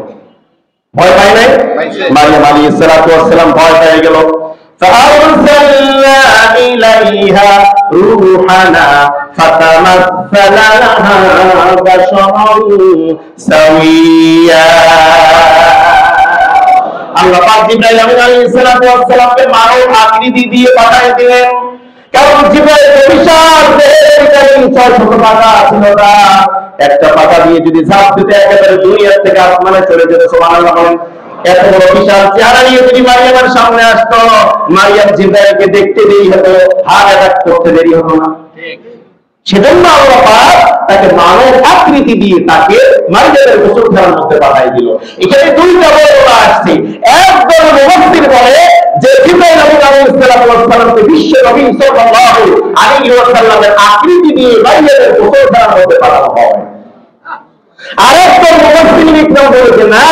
ভয় পায় নাই? মারিয়াম আলাইহিস সালাম ভয় পেয়ে গেল। فأرسلنا إليها روحنا فتمثل لها بشرا سويا। আল্লাহ পাক জিবরাইল আলাইহিস সালামকে মানব আকৃতি দিয়ে পাঠিয়ে দিলেন। কারণ জিবরাইল বিশাল দেহের 600 পাতা ছিল না, একটা পাতা দিয়ে যদি ঝাঁপ দিতে একেবারে দুনিয়া থেকে আসমানে চলে যেত। সুবহানাল্লাহ বলেন। এত বড় বিশাল চেহারা নিয়ে যদি মারিয়ামের সামনে আসতো, মারিয়াম জিবরাইলকে দেখতে দেরি হতো, হার্ট অ্যাটাক করতে দেরি হতো না। সেজন্য আল্লাহ পাক তাকে মানব আকৃতি দিয়ে তাকে মারিয়ামের গোসলখানার মধ্যে পাঠিয়ে দিল। এখানে দুইটা বর্ণনা আসছে। একদল মুফাসসির বলে যে জিবরাইল আলাইহিস সালামকে বিশ্ব নবী সাল্লাল্লাহু আলাইহি ওয়াসাল্লামের আকৃতি দিয়ে মারিয়ামের গোসলখানার মধ্যে পাঠানো হয়। আরেকজন মুফাসসির ইকরাম বলেছে, না,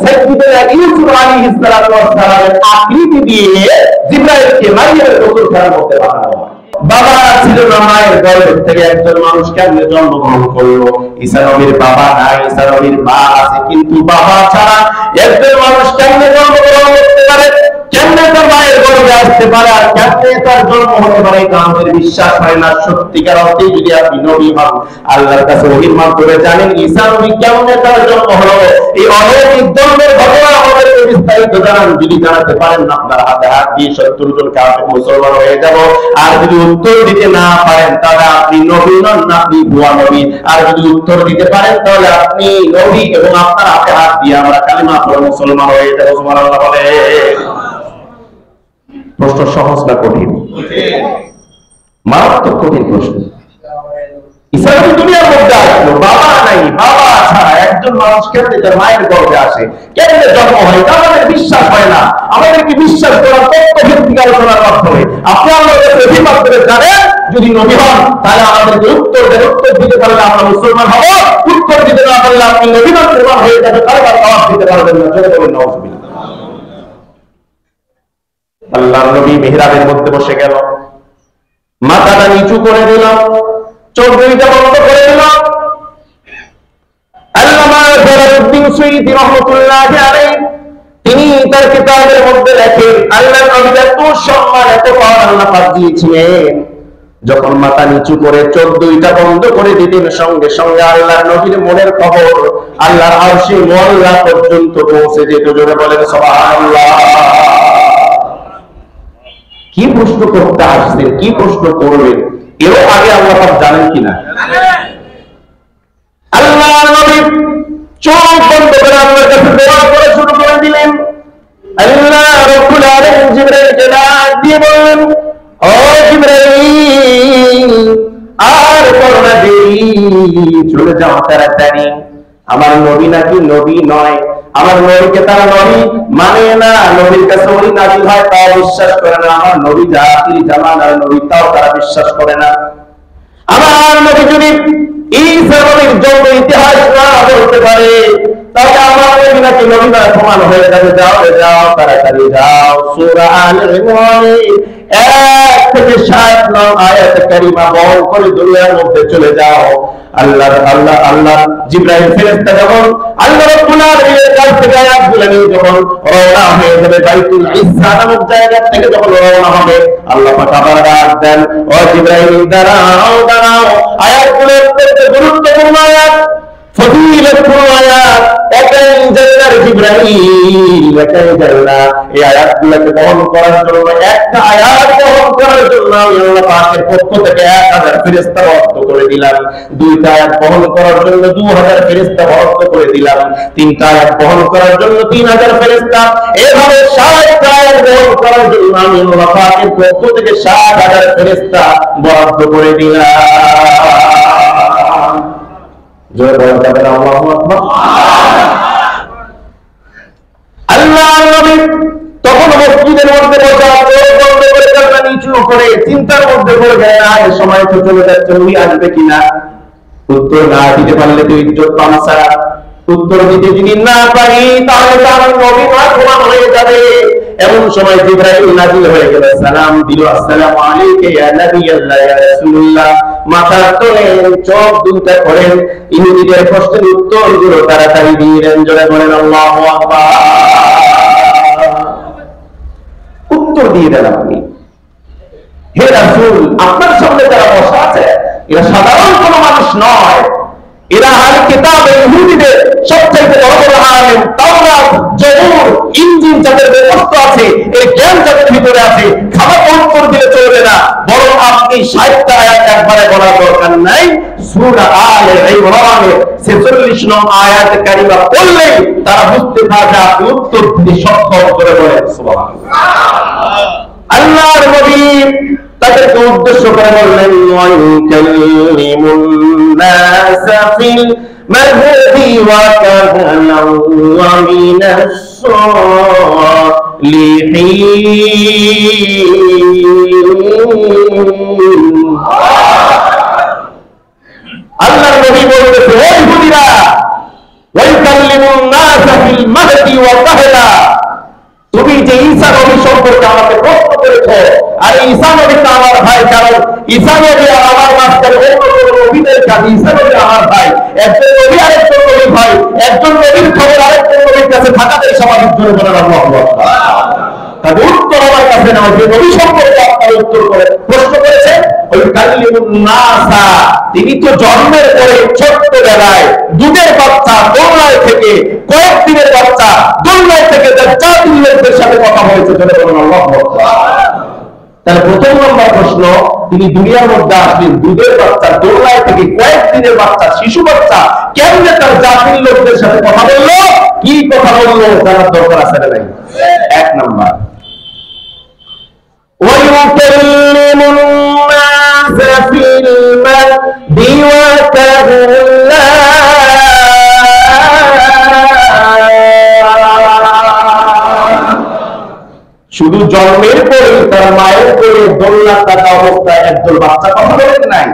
সাইয়্যিদুনা ইউসুফ আলাইহিস সালামের আকৃতি দিয়ে জিবরাইলকে মারিয়ামের গোসলখানার মধ্যে পাঠানো হয়। বাবা ছিল না, মায়ের গর্ভ থেকে একজন মানুষ কেমনে জন্মগ্রহণ করলো? ঈসা নবীর বাবা নাই, ঈসা নবীর মা আছে, কিন্তু বাবা ছাড়া একজন মানুষ কেমনে জন্মগ্রহণ করতে পারে? কেমনে তার মায়ের গর্ভে আসতে পারে? আর কেমনে তার জন্ম হতে পারে? এটা আমাদের বিশ্বাস হয় না। সত্যিকার অর্থে যদি আপনি নবী হন, আল্লাহর কাছে ওহীর মাধ্যমে জানেন ঈসা নবী কেমনে তার জন্ম হলো, এই অলৌকিক জন্মের ঘটনা আমাদেরকে বিস্তারিত জানান। যদি জানাতে পারেন, আপনার হাতে হাত দিয়ে 70 জন কাফের মুসলমান হয়ে যাব। আর যদি উত্তর দিতে না পারেন, তাহলে আপনি নবী নন, আপনি ভুয়া নবী। আর যদি উত্তর দিতে পারেন, তাহলে আপনি নবী, এবং আপনার হাতে হাত দিয়ে আমরা কালিমা পড়ে মুসলমান হয়ে যাব। সুবহানাল্লাহ বলে। প্রশ্ন সহজ না কঠিন? মারাত্মক কঠিন প্রশ্ন। ঈসা নবী দুনিয়ার মধ্যে আসলো, বাবা নাই, বাবা ছাড়া একজন মানুষ কেমনে তার মায়ের গর্ভে আসে, কেমনে জন্ম হয়? আমাদের বিশ্বাস হয় না। আমাদেরকে বিশ্বাস করার তথ্যভিত্তিক আলোচনার মাধ্যমে আপনি আমাদের অভিমান করে জানেন। যদি নবী হন, তাহলে আমাদেরকে উত্তর দেন। উত্তর দিতে পারলে আমরা মুসলমান হব, উত্তর দিতে না পারলে আপনি নবী প্রমাণ হয়ে যাবে, তাহলে আর দাওয়াত দিতে পারবেন না। জোরে বলেন নাউজুবিল্লাহ। আল্লাহর নবী মিহরাবের মধ্যে বসে গেল, মাথাটা নিচু করে দিল, চোখ দুইটা বন্ধ করে দিল। আল্লামা জালালউদ্দিন সুয়ুতী রাহমাতুল্লাহি আলাইহি তিনি তার কিতাবের মধ্যে লেখেন, আল্লাহর নবীর এত সম্মান, এত পাওয়ার আল্লাহ পাক দিয়েছিলেন, যখন মাথা নিচু করে চোখ দুইটা বন্ধ করে দিতেন, সঙ্গে সঙ্গে আল্লাহর নবীর মনের খবর আল্লাহর আরশে মুআল্লা পর্যন্ত পৌঁছে যেত। জোরে বলেন সুবহানাল্লাহ। কি প্রশ্ন করতে আসছেন, কি প্রশ্ন করবেন, এর আগে আল্লাহ পাক জানেন কিনা? আল্লাহর নবী চোখ বন্ধ করে আল্লাহর কাছে দোয়া করা শুরু করে দিলেন। আল্লাহ রাব্বুল আলামিন জিবরাইলকে ডাক দিয়ে বললেন, ও জিবরাইল, আর করো না দেরি, চলে যাও তাড়াতাড়ি। আমার নবী নাকি নবী নয়, আমার নবীকে তারা নবী মানে না, নবীর কাছে ওই নাজিল হয় তাও বিশ্বাস করে না, আমার নবী জাতির জামানার নবী তাও তারা বিশ্বাস করে না। আমার নবী যদি ঈসা নবীর জন্ম ইতিহাস না বলতে পারে, তাহলে আমার নবী নাকি নবী না প্রমাণ হয়ে যাবে। যাও যাও তাড়াতাড়ি যাও, সূরা আলে ইমরানের 1 থেকে 7 নং আয়াত কারিমা বল করে দুনিয়ার মধ্যে চলে যাও। আল্লাহ জিবরাইল ফেরেশতা যখন আল্লাহ রাব্বুল আলামিনের কাছ থেকে আয়াতগুলো নিয়ে যখন রওনা হয়ে যাবে বাইতুল ইজ্জা নামক জায়গা থেকে, যখন রওনা হবে, আল্লাহ পাক আবার ডাক দেন, ও জিবরাইল দাঁড়াও দাঁড়াও, আয়াতগুলো অত্যন্ত গুরুত্বপূর্ণ আয়াত, ফজিলতপূর্ণ আয়াত, একাই জান্নার জিবরাইল, একাই জান্নাত। এই আয়াতগুলোকে বহন করার জন্য, একটা আয়াত বহন করার জন্য আমি আল্লাহ পাকের পক্ষ থেকে 1000 ফেরেশতা বরাদ্দ করে দিলাম। 2টা আয়াত বহন করার জন্য 2000 ফেরেশতা বরাদ্দ করে দিলাম। 3টা আয়াত বহন করার জন্য 3000 ফেরেশতা, এভাবে 60টা আয়াত বহন করার জন্য আমি আল্লাহ পাকের পক্ষ থেকে 60,000 ফেরেশতা বরাদ্দ করে দিলাম। জোরে বলা যাবে না আল্লাহু আকবার। আল্লাহর নবী তখন মসজিদের মধ্যে বসে চোখ বন্ধ করে কান্না নিচু করে চিন্তার মধ্যে পড়ে গেলেন, আর সময় তো চলে যাচ্ছে, উনি আসবে কিনা। উত্তর না দিতে পারলে তো ইজ্জত পামসা, উত্তর দিতে যদি না পারি তাহলে তো আমার নবী প্রমাণ হয়ে যাবে। এমন সময় জিবরাইল নাজিল হয়ে গেল, সালাম দিল, আসসালামু আলাইকা ইয়া নবিয়াল্লাহ ইয়া রাসূলুল্লাহ। মাথা তোলেন, চোখ দুইটা করেন, ইহুদিদের প্রশ্নের উত্তরগুলো তাড়াতাড়ি দিলেন। জোরে বলেন আল্লাহু আকবার। উত্তর দিয়ে দেন আপনি, হে রাসূল, আপনার সামনে যারা বসা আছে এরা সাধারণ কোনো মানুষ নয়, এরা আহলে কিতাব ইহুদিদের সবচেয়ে বড় বড় আলেম, তাওরাত, জবুর, ইনজিল যাদের মুখস্থ আছে, এই জ্ঞান যাদের ভিতরে আছে, খাবার উত্তর দিলে চলবে না, বরং আপনি 60টা আয়াত একবারে বলার দরকার নাই, সূরা আলে ইমরানের 46 নং আয়াত কারিমা পড়লেই তারা বুঝতে পারবে আপনি উত্তর দিতে সক্ষম। করে বলেন সুবহানাল্লাহ। আল্লাহর নবী তাদেরকে উদ্দেশ্য করে বললেন, ওয়াইকাল্লিমুন নাসা ফিল মাহদি ওয়া কাহালা ওয়া মিনাস সালিহিন। আল্লাহর নবী বলতেছে, হে ইহুদিরা, ওয়াইকাল্লিমুন নাসা ফিল মাহদি ওয়া কাহালা, তুমি যে ঈসা নবী সম্পর্কে আমাকে প্রশ্ন করেছো, আর ঈসা নবী তো আমার ভাই, কারণ ঈসা নবী আর আমার মাঝখানে অন্য কোনো নবীদের কাছে ঈসা নবী আমার ভাই, একজন নবী আরেকজন নবী ভাই, একজন নবীর খবর আরেকজন নবীর কাছে থাকাটাই স্বাভাবিক। জোরে বলেন আল্লাহু আকবার। তাহলে উত্তর আমার কাছে না, যে নবী সম্পর্কে আপনার উত্তর করে প্রশ্ন করেছে, ওই কাল্লিমুন নাসা, তিনি তো জন্মের পরে ছোট্ট বেলায় দুধের বাচ্চা দোলনায় থেকে, কয়েকদিনের বাচ্চা দোলনায় থেকে জাতির লোকদের সাথে কথা হয়েছে। জোরে বলেন আল্লাহু আকবার। তাহলে প্রথম নম্বর প্রশ্ন, তিনি দুনিয়ার মধ্যে আসলেন দুধের বাচ্চা দোলনায় থেকে, কয়েকদিনের বাচ্চা শিশু বাচ্চা, কেমনে তার জাতির লোকদের সাথে কথা বললো, কি কথা বললো জানার দরকার আছে না নাই? 1 নম্বর, ويكلم الناس في المهد وكهلا। শুধু জন্মের পরে তার মায়ের কোলে দোলনা থাকা অবস্থায় একজন বাচ্চা কথা বলেন নাই,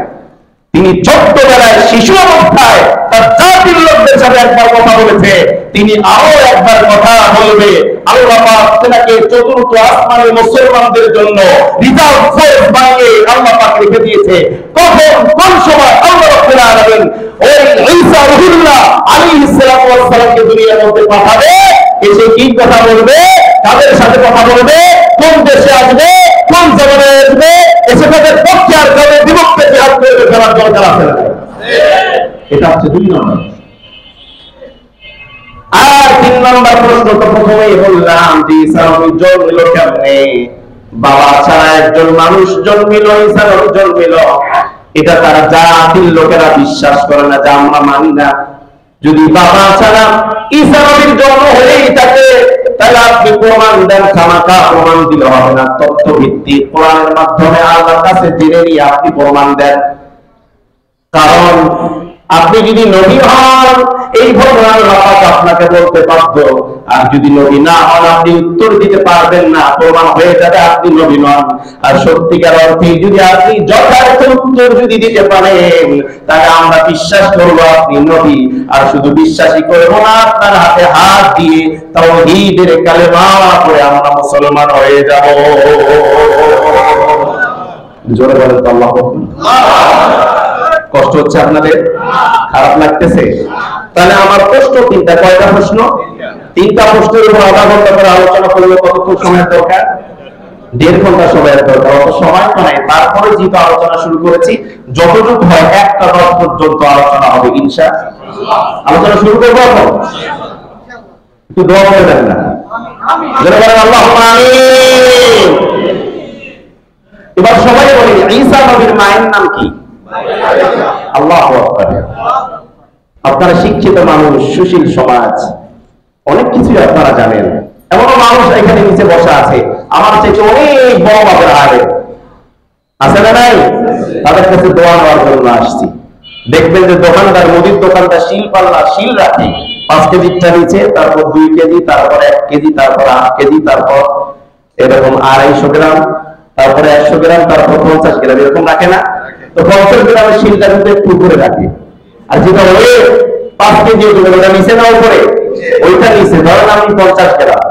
তিনি ছোট্টবেলায় শিশু অবস্থায় তার জাতির লোকদের সাথে একবার কথা বলেছে, তিনি আরো একবার কথা বলবে। আল্লাহ পাক তাকে চতুর্থ আসমানে মুসলমানদের জন্য রিজার্ভ ফোর্স বানিয়ে আল্লাহ পাক রেখে দিয়েছে। কখন কোন সময় আল্লাহ রাব্বুল আলামিন ওই ঈসা রূহুল্লাহ আলাইহিস সালাতু ওয়াস সালামকে দুনিয়ার মধ্যে পাঠাবে, এসে কি কথা বলবে, কাদের সাথে কথা বলবে, কোন দেশে আসবে, কোন জায়গায় আসবে, এসে তাদের পক্ষে আর কাদের বিপক্ষে জিহাদ করবে, করার দরকার আছে না? এটা হচ্ছে 2 নম্বর। আর 3 নম্বর প্রশ্ন তো প্রথমেই বললাম যে ঈসা নবী জন্মিল কেমনে? বাবা ছাড়া একজন মানুষ জন্মিল, ঈসা নবী জন্মিল, এটা তারা জাতির লোকেরা বিশ্বাস করে না, যা আমরা মানি না। যদি বাবা ছাড়া ঈসা নবীর জন্ম হলেই থাকে, তাহলে আপনি প্রমাণ দেন, খামাখা প্রমাণ দিলে হবে না। তথ্য ভিত্তিক কোরআনের মাধ্যমে আল্লাহর কাছে জেনে নিয়ে আপনি প্রমাণ দেন। কারণ আপনি যদি নবী হন, এই ঘটনা আল্লাহ পাক আপনাকে বলতে পারতো, আর যদি নবী না হন আপনি উত্তর দিতে পারবেন না, প্রমাণ হয়ে যাবে আপনি নবী নন। আর সত্যিকার অর্থে যদি আপনি যথার্থ উত্তর যদি দিতে পারেন, তাহলে আমরা বিশ্বাস করবো আপনি নবী। আর শুধু বিশ্বাসই করবো না, আপনার হাতে হাত দিয়ে তাওহীদের কালেমা পড়ে আমরা মুসলমান হয়ে যাব। জোরে বলেন তো আল্লাহু আকবার। কষ্ট হচ্ছে আপনাদের? খারাপ লাগতেছে? তাহলে আমার প্রশ্ন 3টা। কয়টা প্রশ্ন? 3টা প্রশ্নের উপর আধা ঘন্টা করে আলোচনা করলে কতক্ষণ সময়ের দরকার? 1.5 ঘন্টা সময়ের দরকার। অত সময় তো নাই। তারপরে যেহেতু আলোচনা শুরু করেছি, যতটুকু হয় 1টা 10 পর্যন্ত আলোচনা হবে ইনশাআল্লাহ। আলোচনা শুরু করবো এখন? একটু দোয়া করে দেন না? যারা বলেন আল্লাহুম্মা আমিন। এবার সবাই বলি, ঈসা নবীর মায়ের নাম কি? আল্লাহু আকবার। আপনারা শিক্ষিত মানুষ, সুশীল সমাজ, অনেক কিছু আপনারা জানেন। এমন মানুষ এখানে নিচে বসা আছে আমার থেকে অনেক বড় মাপের আলেম আছে না নাই? তাদের কাছে দোয়া নেওয়ার জন্য আসছি। দেখবেন যে দোকানদার, মুদির দোকানদার শিল পাল্লা শিল রাখে, 5 কেজিটা নিচে, তারপর 2 কেজি, তারপর 1 কেজি, তারপর 8 কেজি, তারপর এরকম 250 গ্রাম, তারপর 100 গ্রাম, তারপর 50 গ্রাম, এরকম রাখে না? তো 50 গ্রামের শিলটা কিন্তু একটু উপরে রাখে, আর যেটা ওই 5 কেজি ওটা নিচে না উপরে, ওইটা নিচে। ধরেন আমি 50 গ্রাম,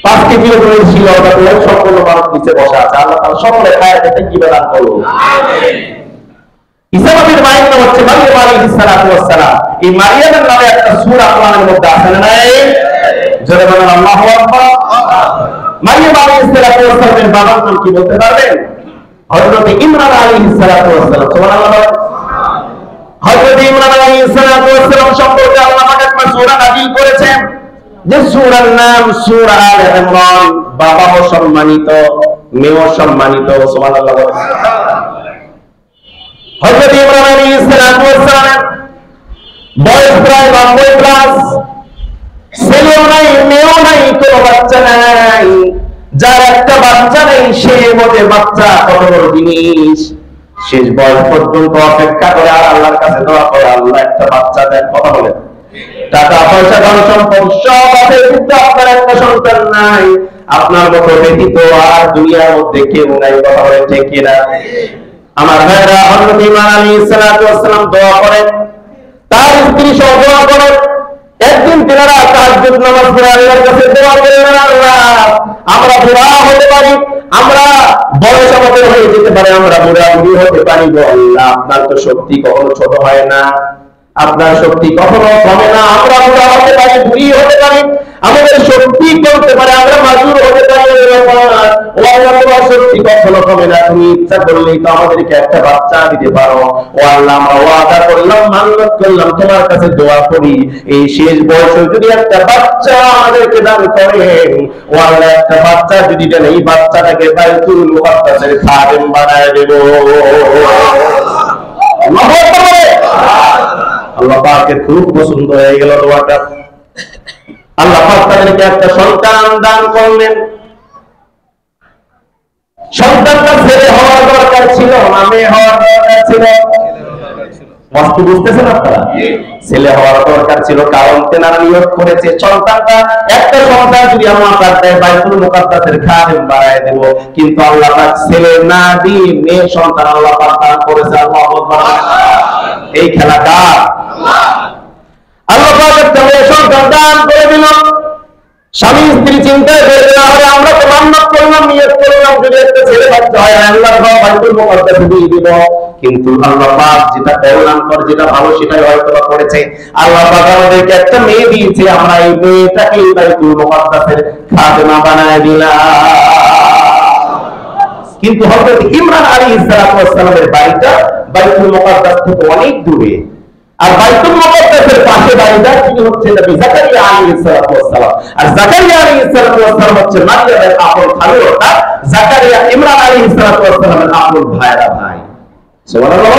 5 কেজি উপরে শিল, ওটা তো সম্পূর্ণ মানুষ নিচে বসা আছে। আল্লাহ তাআলা সকলে খায় দেখতে কি বেদান করলো। আমিন। ঈসা নবীর মায়ের নাম হচ্ছে মারিয়াম আলাইহিস সালাতু ওয়াস সালাম। এই মারিয়ামের নামে একটা সূরা কোরআনের মধ্যে আছে না নাই? জোরে বলেন আল্লাহু আকবার। মারিয়াম আলাইহিস সালাতু ওয়াস সালামের বাবার নাম কি বলতে পারবেন? হযরত ইমরান আলাইহিস সালাতু ওয়াস সালাম। সুবহানাল্লাহ। হযরত ইমরান আলাইহিস সালাতু ওয়াস সালাম সম্পর্কে আল্লাহ পাক একটা সূরা নাযিল করেছেন, যে সূরার নাম সূরা আলে ইমরান। বাবাও সম্মানিত, মেয়েও সম্মানিত। সুবহানাল্লাহ। হযরত ইমরান আলাইহিস সালাতু ওয়াস সালামের বয়স প্রায় 90 প্লাস। ছেলেও নাই, মেয়েও নাই, কোনো বাচ্চা নাই। যার একটা বাচ্চা নেই সে বোঝে বাচ্চা কত বড় জিনিস। শেষ বয়স পর্যন্ত অপেক্ষা করে আর আল্লাহর কাছে দোয়া করে, আল্লাহ একটা বাচ্চা দেন। কথা বলেন। টাকা পয়সা ধন সম্পদ সব আছে, কিন্তু আপনার একটা সন্তান নাই। আপনার মতো ব্যতীত আর দুনিয়ার মধ্যে কেউ নাই। কথা বলেন ঠিক কিনা? আমার ভাইরা, হযরত ইমরান আলাইহিস সালাতু ওয়াস সালাম দোয়া করেন, তার স্ত্রী সহ দোয়া করেন। একদিন তিনারা তাহাজ্জুদ নামাজ পড়ে আল্লাহর কাছে দোয়া করেন, আল্লাহ আমরা বুড়া হতে পারি, আমরা বয়স আমাদের হয়ে যেতে পারে, আমরা বুড়া বুড়ি হতে পারি গো আল্লাহ, আপনার তো শক্তি কখনো ছোট হয় না, আপনার শক্তি কখনো কমে না। আমরা বুড়া হতে পারি, বুড়ি হতে পারি, আমাদের শক্তি কমতে পারে, আমরা মাজুর হতে পারি, ও আল্লাহ তোমার শক্তি কখনো কমে না। তুমি ইচ্ছা করলেই তো আমাদেরকে একটা বাচ্চা দিতে পারো। ও আল্লাহ আমরা ওয়াদা করলাম, মান্নত করলাম, তোমার কাছে দোয়া করি, এই শেষ বয়সে যদি একটা বাচ্চা আমাদেরকে দান করেন, ও আল্লাহ একটা বাচ্চা যদি দেন, এই বাচ্চাটাকে বাইতুল মুকাদ্দাসের খাদেম বানায় দেব। আল্লাহ পাকের খুব পছন্দ হয়ে গেল দোয়াটা। আল্লাহ পাক তাদেরকে একটা সন্তান দান করলেন। সন্তানটা ছেলে হওয়ার দরকার ছিল না মেয়ে হওয়ার দরকার ছিল? মস্ত বুঝতেছেন আপনারা? ছেলে হওয়ার দরকার ছিল, কারণ তেনারা নিয়োগ করেছে সন্তানটা, একটা সন্তান যদি আল্লাহ পাক দেয় বাইতুল মুকাদ্দাসের খাদেম বানায় দেব। কিন্তু আল্লাহ পাক ছেলে না দিয়ে মেয়ে সন্তান আল্লাহ পাক দান করেছে। আল্লাহু আকবার। এই খেলা কার? আল্লাহ পাক একটা সন্তান দান করে দিল। স্বামী স্ত্রী চিন্তায় করে দেওয়া হবে, আমরা তো মান্নাত করলাম, নিয়ত করলাম যদি একটা ছেলে বাচ্চা হয় আল্লাহর ঘর বাইতুল মুকাদ্দাসে দিয়ে দিব, কিন্তু আল্লাহ পাক যেটা কল্যাণকর যেটা ভালো সেটাই হয়তো করেছে। আল্লাহ পাক আমাদেরকে একটা মেয়ে দিয়েছে, আমরা এই মেয়েটাকে বাইতুল মুকাদ্দাসের খাদেমা বানায় দিলাম। কিন্তু হযরত ইমরান আলাইহিস সালামের বাড়িটা বাইতুল মুকাদ্দাস থেকে অনেক দূরে, আর বাইতুল মুকাদ্দাসের পাশে বাড়িটা তিনি হচ্ছে নবী জাকারিয়া আলাইহিস সালাম, আর জাকারিয়া আলাইহিস সালাম হচ্ছে মারইয়ামের আপন খালু, অর্থাৎ জাকারিয়া ইমরান আলাইহিস সালামের আপন ভাইরা ভাই। সুবহানাল্লাহ।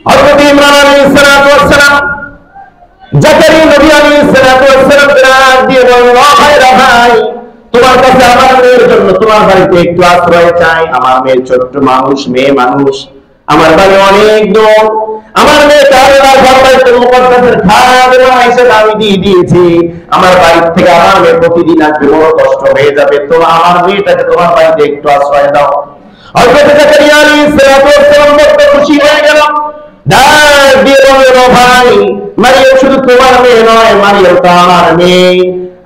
হযরত ইমরান আলাইহিস সালাম জাকারিয়া নবী আলাইহিস সালাম ডাক দিয়ে বললেন, ও ভাইরা ভাই, তোমার কাছে আমার মেয়ের জন্য তোমার বাড়িতে একটু আশ্রয় চাই। আমার মেয়ে ছোট্ট মানুষ, মেয়ে মানুষ, আমার বাড়ি অনেক দূর, আমার মেয়েকে আল্লাহর ঘর বাইতুল মুকাদ্দাসের খাদেমা হিসেবে আমি দিয়ে দিয়েছি। আমার বাড়ি থেকে আমার মেয়ে প্রতিদিন আসবে, বড় কষ্ট হয়ে যাবে, তো আমার মেয়েটাকে তোমার বাড়িতে একটু আশ্রয় দাও। হযরত জাকারিয়া আলাইহিস সালাম বড় খুশি হয়ে গেল, ডাক দিয়ে বললেন, ও ভাই, মারিয়াম শুধু তোমার মেয়ে নয়, মারিয়াম তো আমার মেয়ে,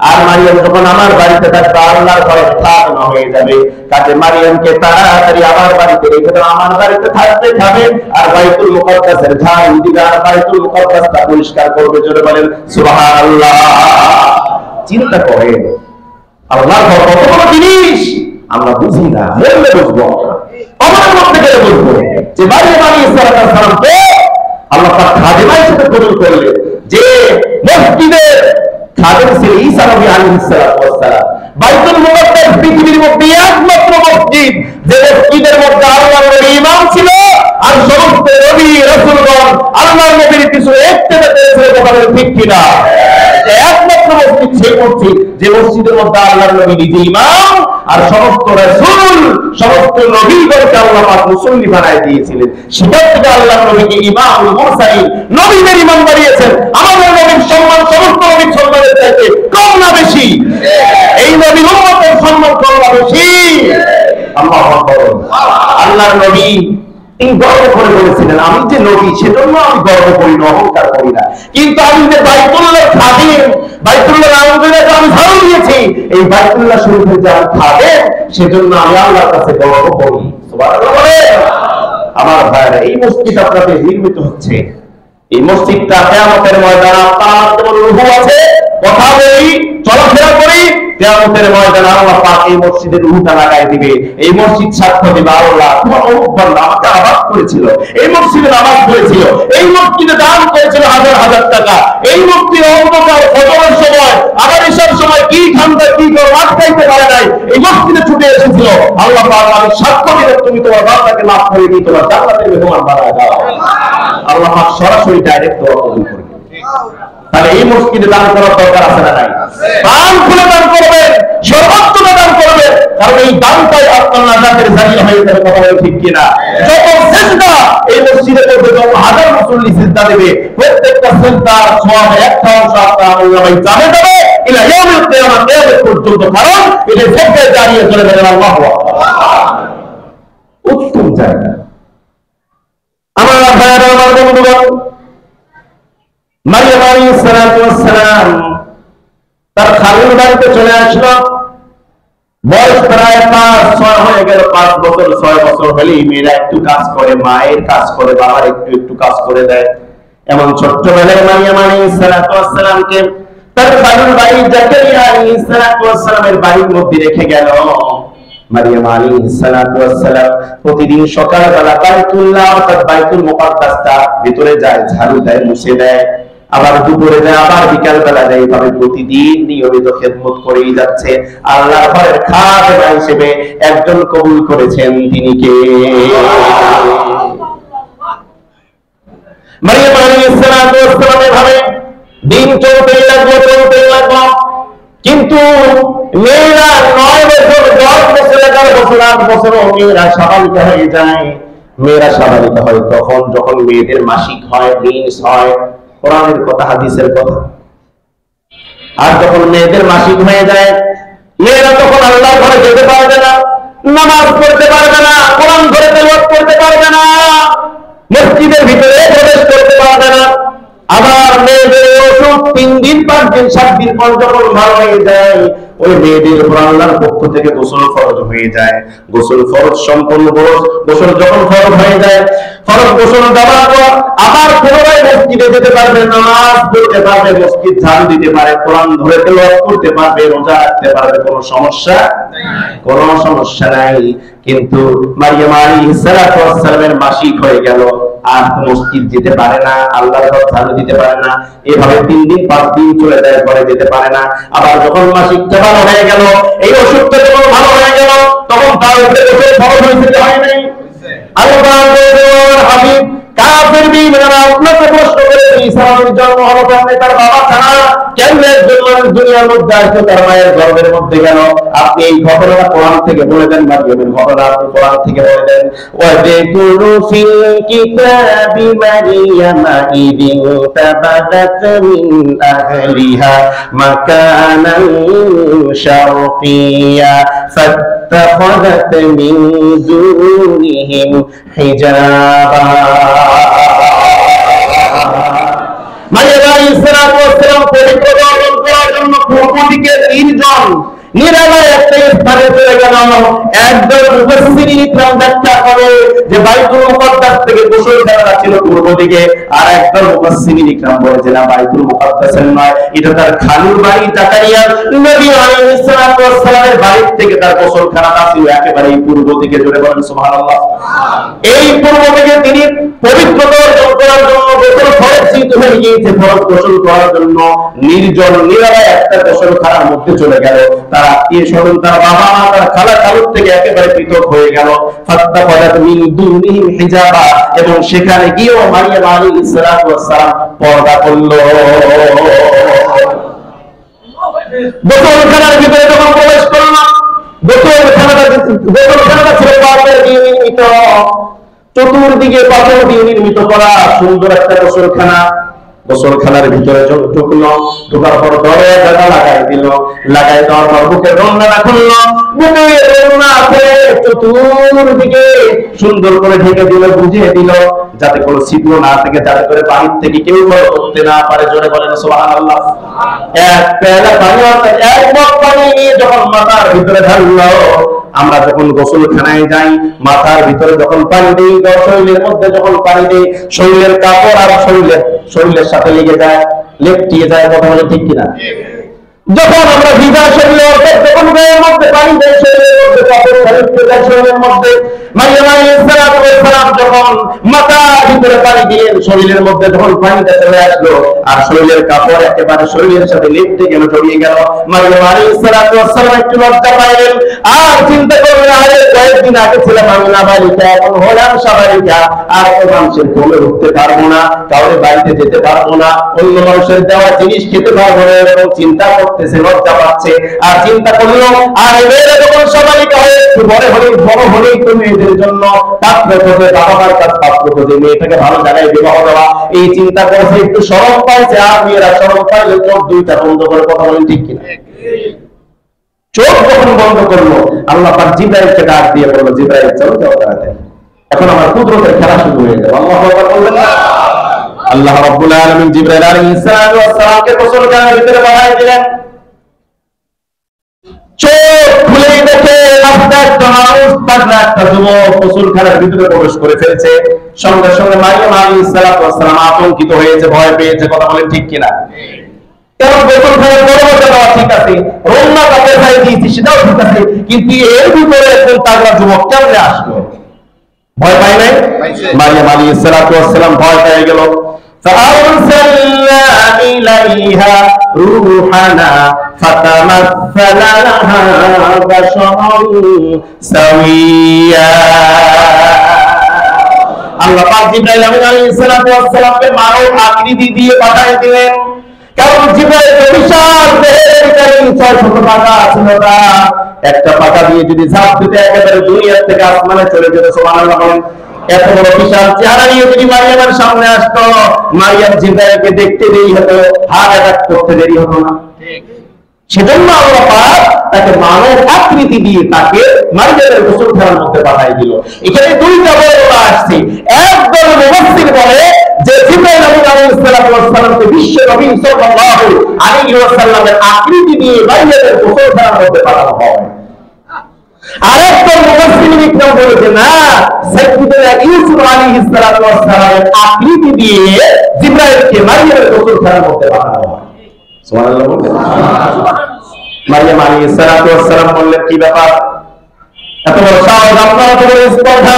আর মারিয়াম যখন আমার বাড়িতে থাকবে আল্লাহর ঘরে খাদেমা হয়ে যাবে, কাজে মারিয়ামকে তাড়াতাড়ি আমার বাড়িতে রেখে দাও, আমার বাড়িতে থাকতে খাবে আর বাইতুল মুকাদ্দাসের ঝাড়ু দিবে আর বাইতুল মুকাদ্দাসটা পরিষ্কার করবে। জোরে বলেন সুবহানাল্লাহ। চিন্তা করেন আল্লাহর ঘর কত বড় জিনিস, আমরা বুঝি না, বললে বুঝবো, আমাদের মধ্যে গেলে বুঝবো যে মারিয়াম আলাইহিস সালামকে আল্লাহ পাক খাদেমা হিসেবে কবুল করলেন। যে মসজিদের খাদেম ছিলেন ঈসা নবী আলাইহিস সালাম। বাইতুল মুকাদ্দাস পৃথিবীর মধ্যে একমাত্র মসজিদ যে মসজিদের মধ্যে আল্লাহর নবী ইমাম ছিল, আর সমস্ত নবী রাসূলগণ আল্লাহর নবীর কিছু ইত্তেবা করেছিল, বলেন ঠিক কিনা? একমাত্র মসজিদ সেই মসজিদ যে মসজিদের মধ্যে আল্লাহর নবী নিজে ইমাম, আর সমস্ত রাসূল সমস্ত নবীগণকে আল্লাহ পাক মুসল্লি বানায় দিয়েছিলেন। সেখান থেকে আল্লাহর নবীকে ইমামুল মুরসালিন, নবীদের ইমাম বানিয়েছেন। আমাদের নবীর সম্মান সমস্ত নবীর সম্মানের চাইতে কম না বেশি? এই নবীর উম্মতের সম্মান কম না বেশি? আল্লাহু আকবার। আল্লাহর নবী তিনি গর্ব করে বলেছিলেন, আমি যে নবী সেজন্য আমি গর্ব করি না, অহংকার করি না, কিন্তু আমি যে বাইতুল্লাহর খাদেম, বাইতুল্লাহর আলহামদুলিল্লাহ আমি ঝাড়ু দিয়েছি, এই বাইতুল্লাহ শরীফের যে আমি খাদেম সেজন্য আমি আল্লাহর কাছে গর্ব করি। সুবহানাল্লাহ। আমার ভাইরা, এই মসজিদ আপনাদের নির্মিত হচ্ছে, এই মসজিদটা কিয়ামতের ময়দানে আপনার যেমন রূহ আছে, কথা বলি, চলাফেরা করি, কিয়ামতের ময়দানে আল্লাহ পাক এই মসজিদের রূহটা লাগাই দিবে। এই মসজিদ সাক্ষ্য দিবে, আল্লাহ তোমার অমুক বান্দা আমাকে আবাদ করেছিল, এই মসজিদে নামাজ পড়েছিল, এই মসজিদে দান করেছিল হাজার হাজার টাকা, এই মসজিদে অন্ধকার ফজরের সময় আবার এসব সময় কি ঠান্ডা কি গরম আটকাইতে পারে নাই, এই মসজিদে ছুটে এসেছিল। আল্লাহ পাক আমি সাক্ষ্য দিলে তুমি তোমার বান্দাকে মাফ করে দিই, তোমার জান্নাতের মেহমান বানায় দাও। আল্লাহ পাক সরাসরি ডাইরেক্ট দোয়া কবুল করবে। তাহলে এই মসজিদে দান করার দরকার আছে না নাই? দান খুলে দান করবেন, সর্বোত্তম দান করবেন, কারণ এই দানটাই আপনার নাজাতের জারিয়া হয়ে যাবে। কথা বলে ঠিক কিনা? যত সিজদা এই মসজিদে করবে, যত হাজার মুসল্লি সিজদা দেবে, প্রত্যেকটা সিজদার সওয়াব একটা অংশ আপনার আমলনামায় যাবে যাবে ইলা ইয়াউমিল কিয়ামা, কিয়ামত পর্যন্ত, কারণ এটা সবকে জারিয়া চলে যাবে। আল্লাহু আকবার। উত্তম জায়গা। আমার ভাইরা, আমার বন্ধুগণ, মারিয়াম আলাইহিস সালাম তার খালুর বাড়িতে চলে আসলো। বয়স প্রায় 5-6 হয়ে গেল, 5 বছর 6 বছর হলেই মেয়েরা একটু কাজ করে, মায়ের কাজ করে, বাবার একটু একটু কাজ করে দেয়। এমন ছোট্টবেলায় মারিয়াম আলাইহিস সালামকে তার খালুর বাড়ি জাকারিয়া আলাইহিস সালামের বাড়ির মধ্যে রেখে গেল। মারিয়াম আলাইহিস সালাম প্রতিদিন সকালবেলা বাইতুল্লাহ অর্থাৎ বাইতুল মুকাদ্দাসটা ভিতরে যায়, ঝাড়ু দেয়, মুছে দেয়, আবার দুপুরে যায়, আবার বিকাল বেলা যায়, এইভাবে প্রতিদিন নিয়মিত খেদমত করেই যাচ্ছে। আল্লাহর ঘরের খাদেমা হিসেবে একজন কবুল করেছেন, তিনি কে? মারিয়াম আলাইহিস সালাম এভাবে দিন চলতেই লাগলো, কিন্তু মেয়েরা 9 বছর 10 বছর 11 বছর 8 বছর মেয়েরা স্বাভাবিক হয়ে যায়। মেয়েরা স্বাভাবিক হয় তখন যখন মেয়েদের মাসিক হয়, মেন্স হয়, কোরআনের কথা হাদিসের কথা। আর যখন মেয়েদের মাসিক হয়ে যায়, মেয়েরা তখন আল্লাহর ঘরে যেতে পারবে না, নামাজ পড়তে পারবে না, কোরআন ধরে তেলাওয়াত করতে পারবে না, মসজিদের ভিতরে প্রবেশ করতে পারবে না। আবার মেয়েদের অসুখ 3 দিন 5 দিন 7 দিন পর যখন ভালো হয়ে যায়, ওই মেয়েদের উপর আল্লাহর পক্ষ থেকে গোসল ফরজ হয়ে যায়। গোসল ফরজ সম্পূর্ণ গোসল যখন ফরজ হয়ে যায়, ফরজ গোসল দেওয়ার পর আবার পুনরায় মসজিদে যেতে পারবে, নামাজ পড়তে পারবে, মসজিদ ঝাড়ু দিতে পারে, কোরআন ধরে তেলাওয়াত করতে পারবে, রোজা রাখতে পারবে, কোনো সমস্যা কোনো সমস্যা নাই। কিন্তু মারিয়াম আলাইহিস সালাতু ওয়াস সালামের মাসিক হয়ে গেল, আর মসজিদ যেতে পারে না, আল্লাহর ঘর ঝাড়ু দিতে পারে না, এভাবে 3 দিন 5 দিন চলে যায়, ঘরে যেতে পারে না। আবার যখন মাসিকটা ভালো হয়ে গেল, এই অসুখটা যখন ভালো হয়ে গেল, তখন তার উপরে গোসল ফরজ হয়েছে, হয় নাই? আল্লাহ হাবিব কাফের বিমানরা আপনাকে প্রশ্ন করে, ঈসার জন্ম হলো কেমনে, তার বাবা ছাড়া কেমনে একজন মানুষ দুনিয়ার মধ্যে আসলো, তার মায়ের গর্ভের মধ্যে গেল? আপনি এই ঘটনাটা কোরআন থেকে বলে দেন, মারিয়ামের ঘটনা আপনি কোরআন থেকে বলে দেন। ওয়াযকুরু ফিল কিতাবি মারিয়ামা ইদিন তাবাদাত মিন আহলিহা মাকানান শারকিয়্যা فاتخذت من دونهم حجابا। মারিয়াম আলাইহিস সালাতু ওয়াস সালাম পবিত্র অর্জন করার জন্য পূর্ব দিকে নির্জন নিরালয় একটা স্থানে চলে গেল। একজন মুফাসসিরিন ইকরাম ব্যাখ্যা করে যে বাইতুল মুকাদ্দাস থেকে গোসলখানা ছিল পূর্ব দিকে, আর একজন মুফাসসিরিন ইকরাম বলেছেন না, বাইতুল মুকাদ্দাসের নয়, এটা তার খালুর বাড়ি জাকারিয়া নবী আলাইহিস সালাতু ওয়াস সালামের বাড়ি থেকে তার গোসলখানাটা ছিল একেবারে পূর্ব দিকে। জোরে বলেন সুবহানাল্লাহ। এই পূর্ব দিকে তিনি পবিত্রতা অর্জন করার জন্য গোসল ফরজ চিন্তা হয়ে গিয়েছে, ফরজ গোসল করার জন্য নির্জন নিরালয় একটা গোসলখানার মধ্যে চলে গেল। তার আত্মীয় স্বজন, তার বাবা মা, তার খালা খালুর থেকে একেবারে পৃথক হয়ে গেল। ফাত্তাখাযাত মিন দুনিহিম হিজাবা, এবং সেখানে গিয়েও মারিয়াম আলাইহিস সালাতু ওয়াস সালাম পর্দা করল। গোসলখানার ভিতরে যখন প্রবেশ করল, গোসলখানাটা ছিল পাথর দিয়ে নির্মিত, চতুর্দিকে পাথর দিয়ে নির্মিত করা সুন্দর একটা গোসলখানা। গোসলখানার ভিতরে ঢুকলো, ঢোকার পর দরজা লাগাই দিল, লাগাই দেওয়ার পর বুকের রমনা খুললো, বুকের রমনা খুলে চতুর্দিকে সুন্দর করে ঢেকে দিল, বুঝিয়ে দিল, যাতে কোনো ছিদ্র না থাকে, যাতে করে বাহির থেকে কেউ বড় করতে না পারে। জোরে বলেন সুবহানাল্লাহ। এক পেয়ালা পানি, এক মগ পানি নিয়ে যখন মাথার ভিতরে ঢাললো, আমরা যখন গোসলখানায় যাই, মাথার ভিতরে যখন পানি দিই, শরীরের মধ্যে যখন পানি দিই, শরীরের কাপড় আর শরীরের সাথে লেগে যায়, লেপটিয়ে যায়, কথা বলে ঠিক কিনা? যখন আমরা ভিজা শরীরে, অর্থাৎ যখন গায়ের মধ্যে পানি দেয়, শরীরের মধ্যে কাপড় লেপটে যায়, শরীরের মধ্যে মারিয়াম আলাইহিস সালাতু ওয়াস সালাম যখন মাথার ভিতরে পানি দিলেন, শরীরের মধ্যে যখন পানিটা চলে আসলো, আর শরীরের কাপড় একেবারে শরীরের সাথে লেপটে গেল, জড়িয়ে গেল, মারিয়াম আলাইহিস সালাতু ওয়াস সালাম একটু লজ্জা পাইলেন। আর চিন্তা করলেন, আরে কয়েকদিন আগে ছিলাম আমি নাবালিকা, এখন হলাম সাবালিকা, আর তো মানুষের কোলে উঠতে পারবো না, কাউরে বাড়িতে যেতে পারবো না, অন্য মানুষের দেওয়া জিনিস খেতে পারবো না, এরকম চিন্তা করতেছে, লজ্জা পাচ্ছে। আর চিন্তা করলো, আর মেয়েরা যখন সাবালিকা হয়ে একটু বড় হলেই তো মেয়েদের জন্য পাত্র খোঁজে, বাবা মার কাছে পাত্র খোঁজে, মেয়েটাকে ভালো জায়গায় বিবাহ দেওয়া, এই চিন্তা করছে, একটু শরম পাইছে। আর মেয়েরা শরম পাইলে চোখ দুইটা বন্ধ করে, কথা বলেন ঠিক কিনা? চোখ যখন বন্ধ করলো, আল্লাহ পাক জিবরাইলকে ডাক দিয়ে বলল, জিবরাইল চলো যাও তাড়াতাড়ি, এখন আমার কুদরতের খেলা শুরু হয়ে যাবে। আল্লাহু আকবার বললেন না? আল্লাহ রাব্বুল আলামিন জিবরাইল আলাইহিস সালামকে গোসলখানার ভিতরে পাঠিয়ে দিলেন। চোখ খুলে দেখে রাস্তায় একটা মানুষ, পাগলা একটা যুবক গোসলখানার ভিতরে প্রবেশ করে ফেলেছে। সঙ্গে সঙ্গে মারিয়াম আলাইহিস সালাম আতঙ্কিত হয়েছে, ভয় পেয়েছে, কথা বলেন ঠিক কিনা? কারণ গোসলখানার দরজা দেওয়া ঠিক আছে, রমনাটা পেছাই দিয়েছি সেটাও ঠিক আছে, কিন্তু এর ভিতরে একজন পাগলা যুবক কেমনে আসলো? ভয় পায় নাই? মারিয়াম আলাইহিস সালাম ভয় পেয়ে গেল। فأرسلنا إليها روحنا فتمثل لها بشرا سويا। আল্লাহ পাক জিবরাইল আলাইহিস সালামকে মানব আকৃতি দিয়ে পাঠিয়ে দিলেন। কারণ জিবরাইল বিশাল দেহের ভিতরে 600 পাখা ছিল, একটা পাখা দিয়ে যদি ঝাঁপ দিতে একেবারে দুনিয়া থেকে আসমানে চলে যেত। সুবহানাল্লাহ। এত বড় বিশাল চেহারা নিয়ে যদি মারিয়ামের সামনে আসতো, মারিয়াম জিবরাইলকে দেখতে দেরি হতো, হার্ট অ্যাটাক করতে দেরি হতো না। সেজন্য আল্লাহ পাক তাকে মানব আকৃতি দিয়ে তাকে মারিয়ামের গোসলখানার মধ্যে পাঠিয়ে দিল। এখানে দুইটা বর্ণনা আসছে। একদল মুফাসসির বলে যে জিবরাইল আলাইহিস সালামকে বিশ্ব নবী সাল্লাল্লাহু আলাইহি ওয়াসাল্লামের আকৃতি দিয়ে মারিয়ামের গোসলখানার মধ্যে পাঠানো হয়। আরেকজন মুফাসসির ইকরাম বলেছে না, সাইয়্যিদুনা ইউসুফ আলাইহিস সালামের আকৃতি দিয়ে জিবরাইলকে মারিয়ামের গোসলখানার মধ্যে পাঠানো হয়। সুবহানাল্লাহ বলবেন। মারিয়াম আলাইহিস সালাম বললেন, কি ব্যাপার, এত বড় সাহস আপনার, এত বড় স্পর্ধা,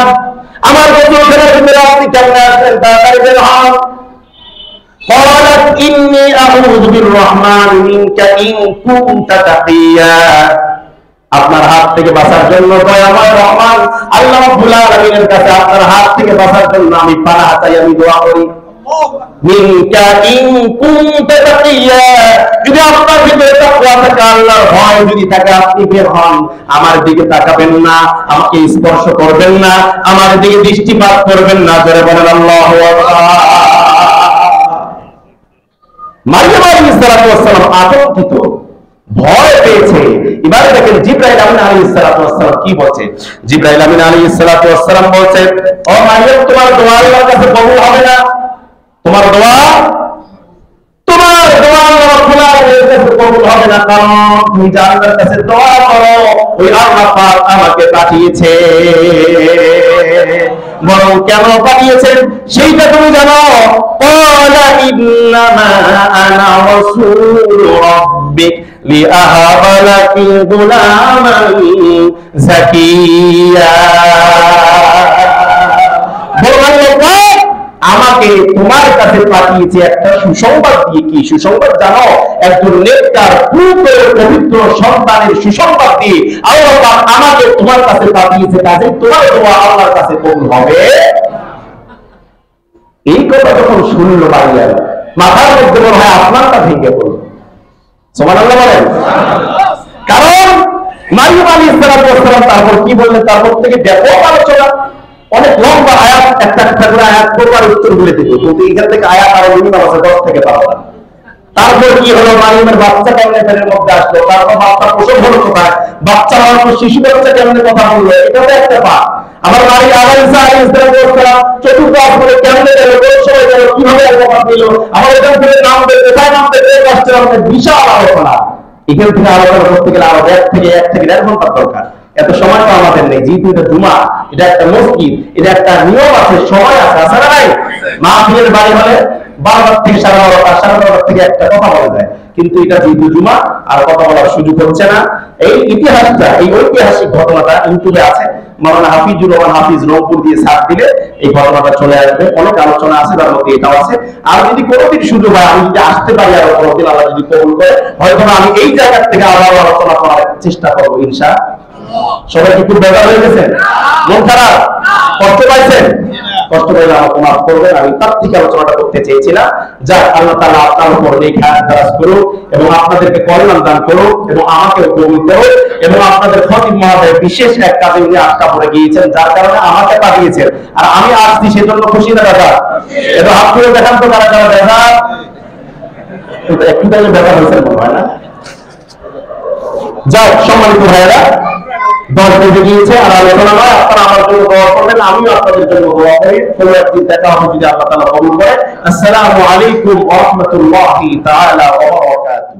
আমার গোসলখানার ভিতরে আপনি কেমনে আসলেন, তাড়াতাড়ি বের হন। قالت إني أعوذ بالرحمن منك إن كنت تقيا। আপনার হাত থেকে বাঁচার জন্য দয়াময় রহমান আল্লাহ রাব্বুল আলামিনের কাছে আপনার হাত থেকে বাঁচার জন্য আমি পানাহ চাই, আমি দোয়া করি। মিনকা ইন কুনতা তাকিয়া, যদি আপনার ভিতরে তাকওয়া থাকে, আল্লাহর ভয় যদি থাকে, আপনি বের হন, আমার দিকে তাকাবেন না, আমাকে স্পর্শ করবেন না, আমার দিকে দৃষ্টিপাত করবেন না। জোরে বলেন আল্লাহু আকবার। মারিয়াম আলাইহিস সালাম আতঙ্কিত, ভয় পেয়েছে। এবারে দেখেন জিবরাইল আমিন আলাইহিস সালাম কি বলছে। জিবরাইল আমিন আলাইহিস সালাম বলছে, ও মারিয়াম, তোমার দোয়া আল্লাহর কাছে কবুল হবে না, তোমার দোয়া আল্লাহ রাব্বুল আলামিনের কাছে কবুল হবে না, কারণ তুমি যে আল্লাহর কাছে দোয়া করো, ওই আল্লাহ পাক আমাকে পাঠিয়েছে। বরং কেন পাঠিয়েছেন সেইটা তুমি জানো। ক্বালা ইন্নামা আনা রাসূলু রাব্বিক লিআহাবা লাকি গুলামান যাকিয়া। আমাকে তোমার কাছে পাঠিয়েছে একটা সুসংবাদ দিয়ে। কি সুসংবাদ জানো? একজন নেককার পবিত্র সন্তানের সুসংবাদ দিয়ে আল্লাহ পাক আমাকে তোমার কাছে পাঠিয়েছে, কাজে তোমার দোয়া আল্লাহর কাছে কবুল হবে। এই কথা যখন শুনলো মারিয়াম, মাথার মধ্যে মনে হয় আসমানটা ভেঙে পড়ল। সুবহানাল্লাহ বলেন। কারণ মারিয়াম আলাইহিস সালাম তারপর কি বললেন, তারপর থেকে ব্যাপক আলোচনা, অনেক লম্বা আয়াত, একটা একটা করে আয়াত পড়বার উত্তর বলে দিত, কিন্তু এখান থেকে আয়াত আরো মিনিমাম আছে 10 থেকে 12টা। তারপর কি হলো, মারিয়ামের বাচ্চা কেমনে পেটের মধ্যে আসলো, তারপর বাচ্চা প্রসব হলো কোথায়, বাচ্চা হওয়ার পর শিশু বাচ্চা কেমনে কথা বললো, এটা তো একটা পাঠ। আমার মারিয়াম আলাইহিস সালাম চতুর্থ আসমানে কেমনে গেল, কোন সময় গেল, কিভাবে কথা দিল, আমার এখান থেকে নামবে, কোথায় নামবে, কোন কষ্টে নামবে, বিশাল আলোচনা। এখান থেকে আলোচনা করতে গেলে আরো এক থেকে 1.5 ঘন্টা দরকার। এত সময় তো আমাদের নেই, যেহেতু এটা জুমা, এটা একটা মসজিদ, এটা একটা নিয়ম আছে, সময় আছে, আছে না নাই? মাহফিলের বাড়ি হলে 12টা থেকে 12:30, 12:30 থেকে একটা কথা বলা যায়, কিন্তু এটা যেহেতু জুমা আর কথা বলার সুযোগ হচ্ছে না। এই ইতিহাসটা, এই ঐতিহাসিক ঘটনাটা ইউটিউবে আছে, মাওলানা হাফিজুর রহমান হাফিজ রংপুর দিয়ে সার্চ দিলে এই ঘটনাটা চলে আসবে। অনেক আলোচনা আছে, তার মধ্যে এটাও আছে। আর যদি কোনোদিন সুযোগ হয়, আমি যদি আসতে পারি, আর কোনোদিন আল্লাহ যদি কবুল করে, হয়তো আমি এই জায়গা থেকে আবার আলোচনা করার চেষ্টা করবো ইনশাআল্লাহ। সবাই কি খুব বেজার হয়ে গেছেন? মন খারাপ? কষ্ট পাইছেন? কষ্ট পাইলে আমাকে মাফ করবেন। আমি তার থেকে আলোচনাটা করতে চেয়েছিলাম। যাক, আল্লাহ তাআলা আপনার উপর নেক হায়াত দারাজ করুক এবং আপনাদেরকে কল্যাণ দান করুক এবং আমাকেও কবুল করুক। এবং আপনাদের খতিব মহোদয় বিশেষ এক কাজে উনি আটকা পড়ে গিয়েছেন, যার কারণে আমাকে পাঠিয়েছেন, আর আমি আসছি, সেজন্য খুশি না দাদা? এটা হাত তুলে দেখান তো কারা কারা দাদা। একটু তাহলে ব্যাপার হয়েছে মনে হয় না? যাক, সম্মানিত ভাইয়েরা, 10 বেজে গিয়েছে, আর আলোচনা নয়। আপনারা আমার জন্য দোয়া করবেন, আমিও আপনাদের জন্য দোয়া করি। কোনো একদিন দেখা হবে যদি আল্লাহ তাআলা কবুল করে। আসসালামু আলাইকুম ওয়া রাহমাতুল্লাহি তাআলা ওয়া বারাকাতুহু।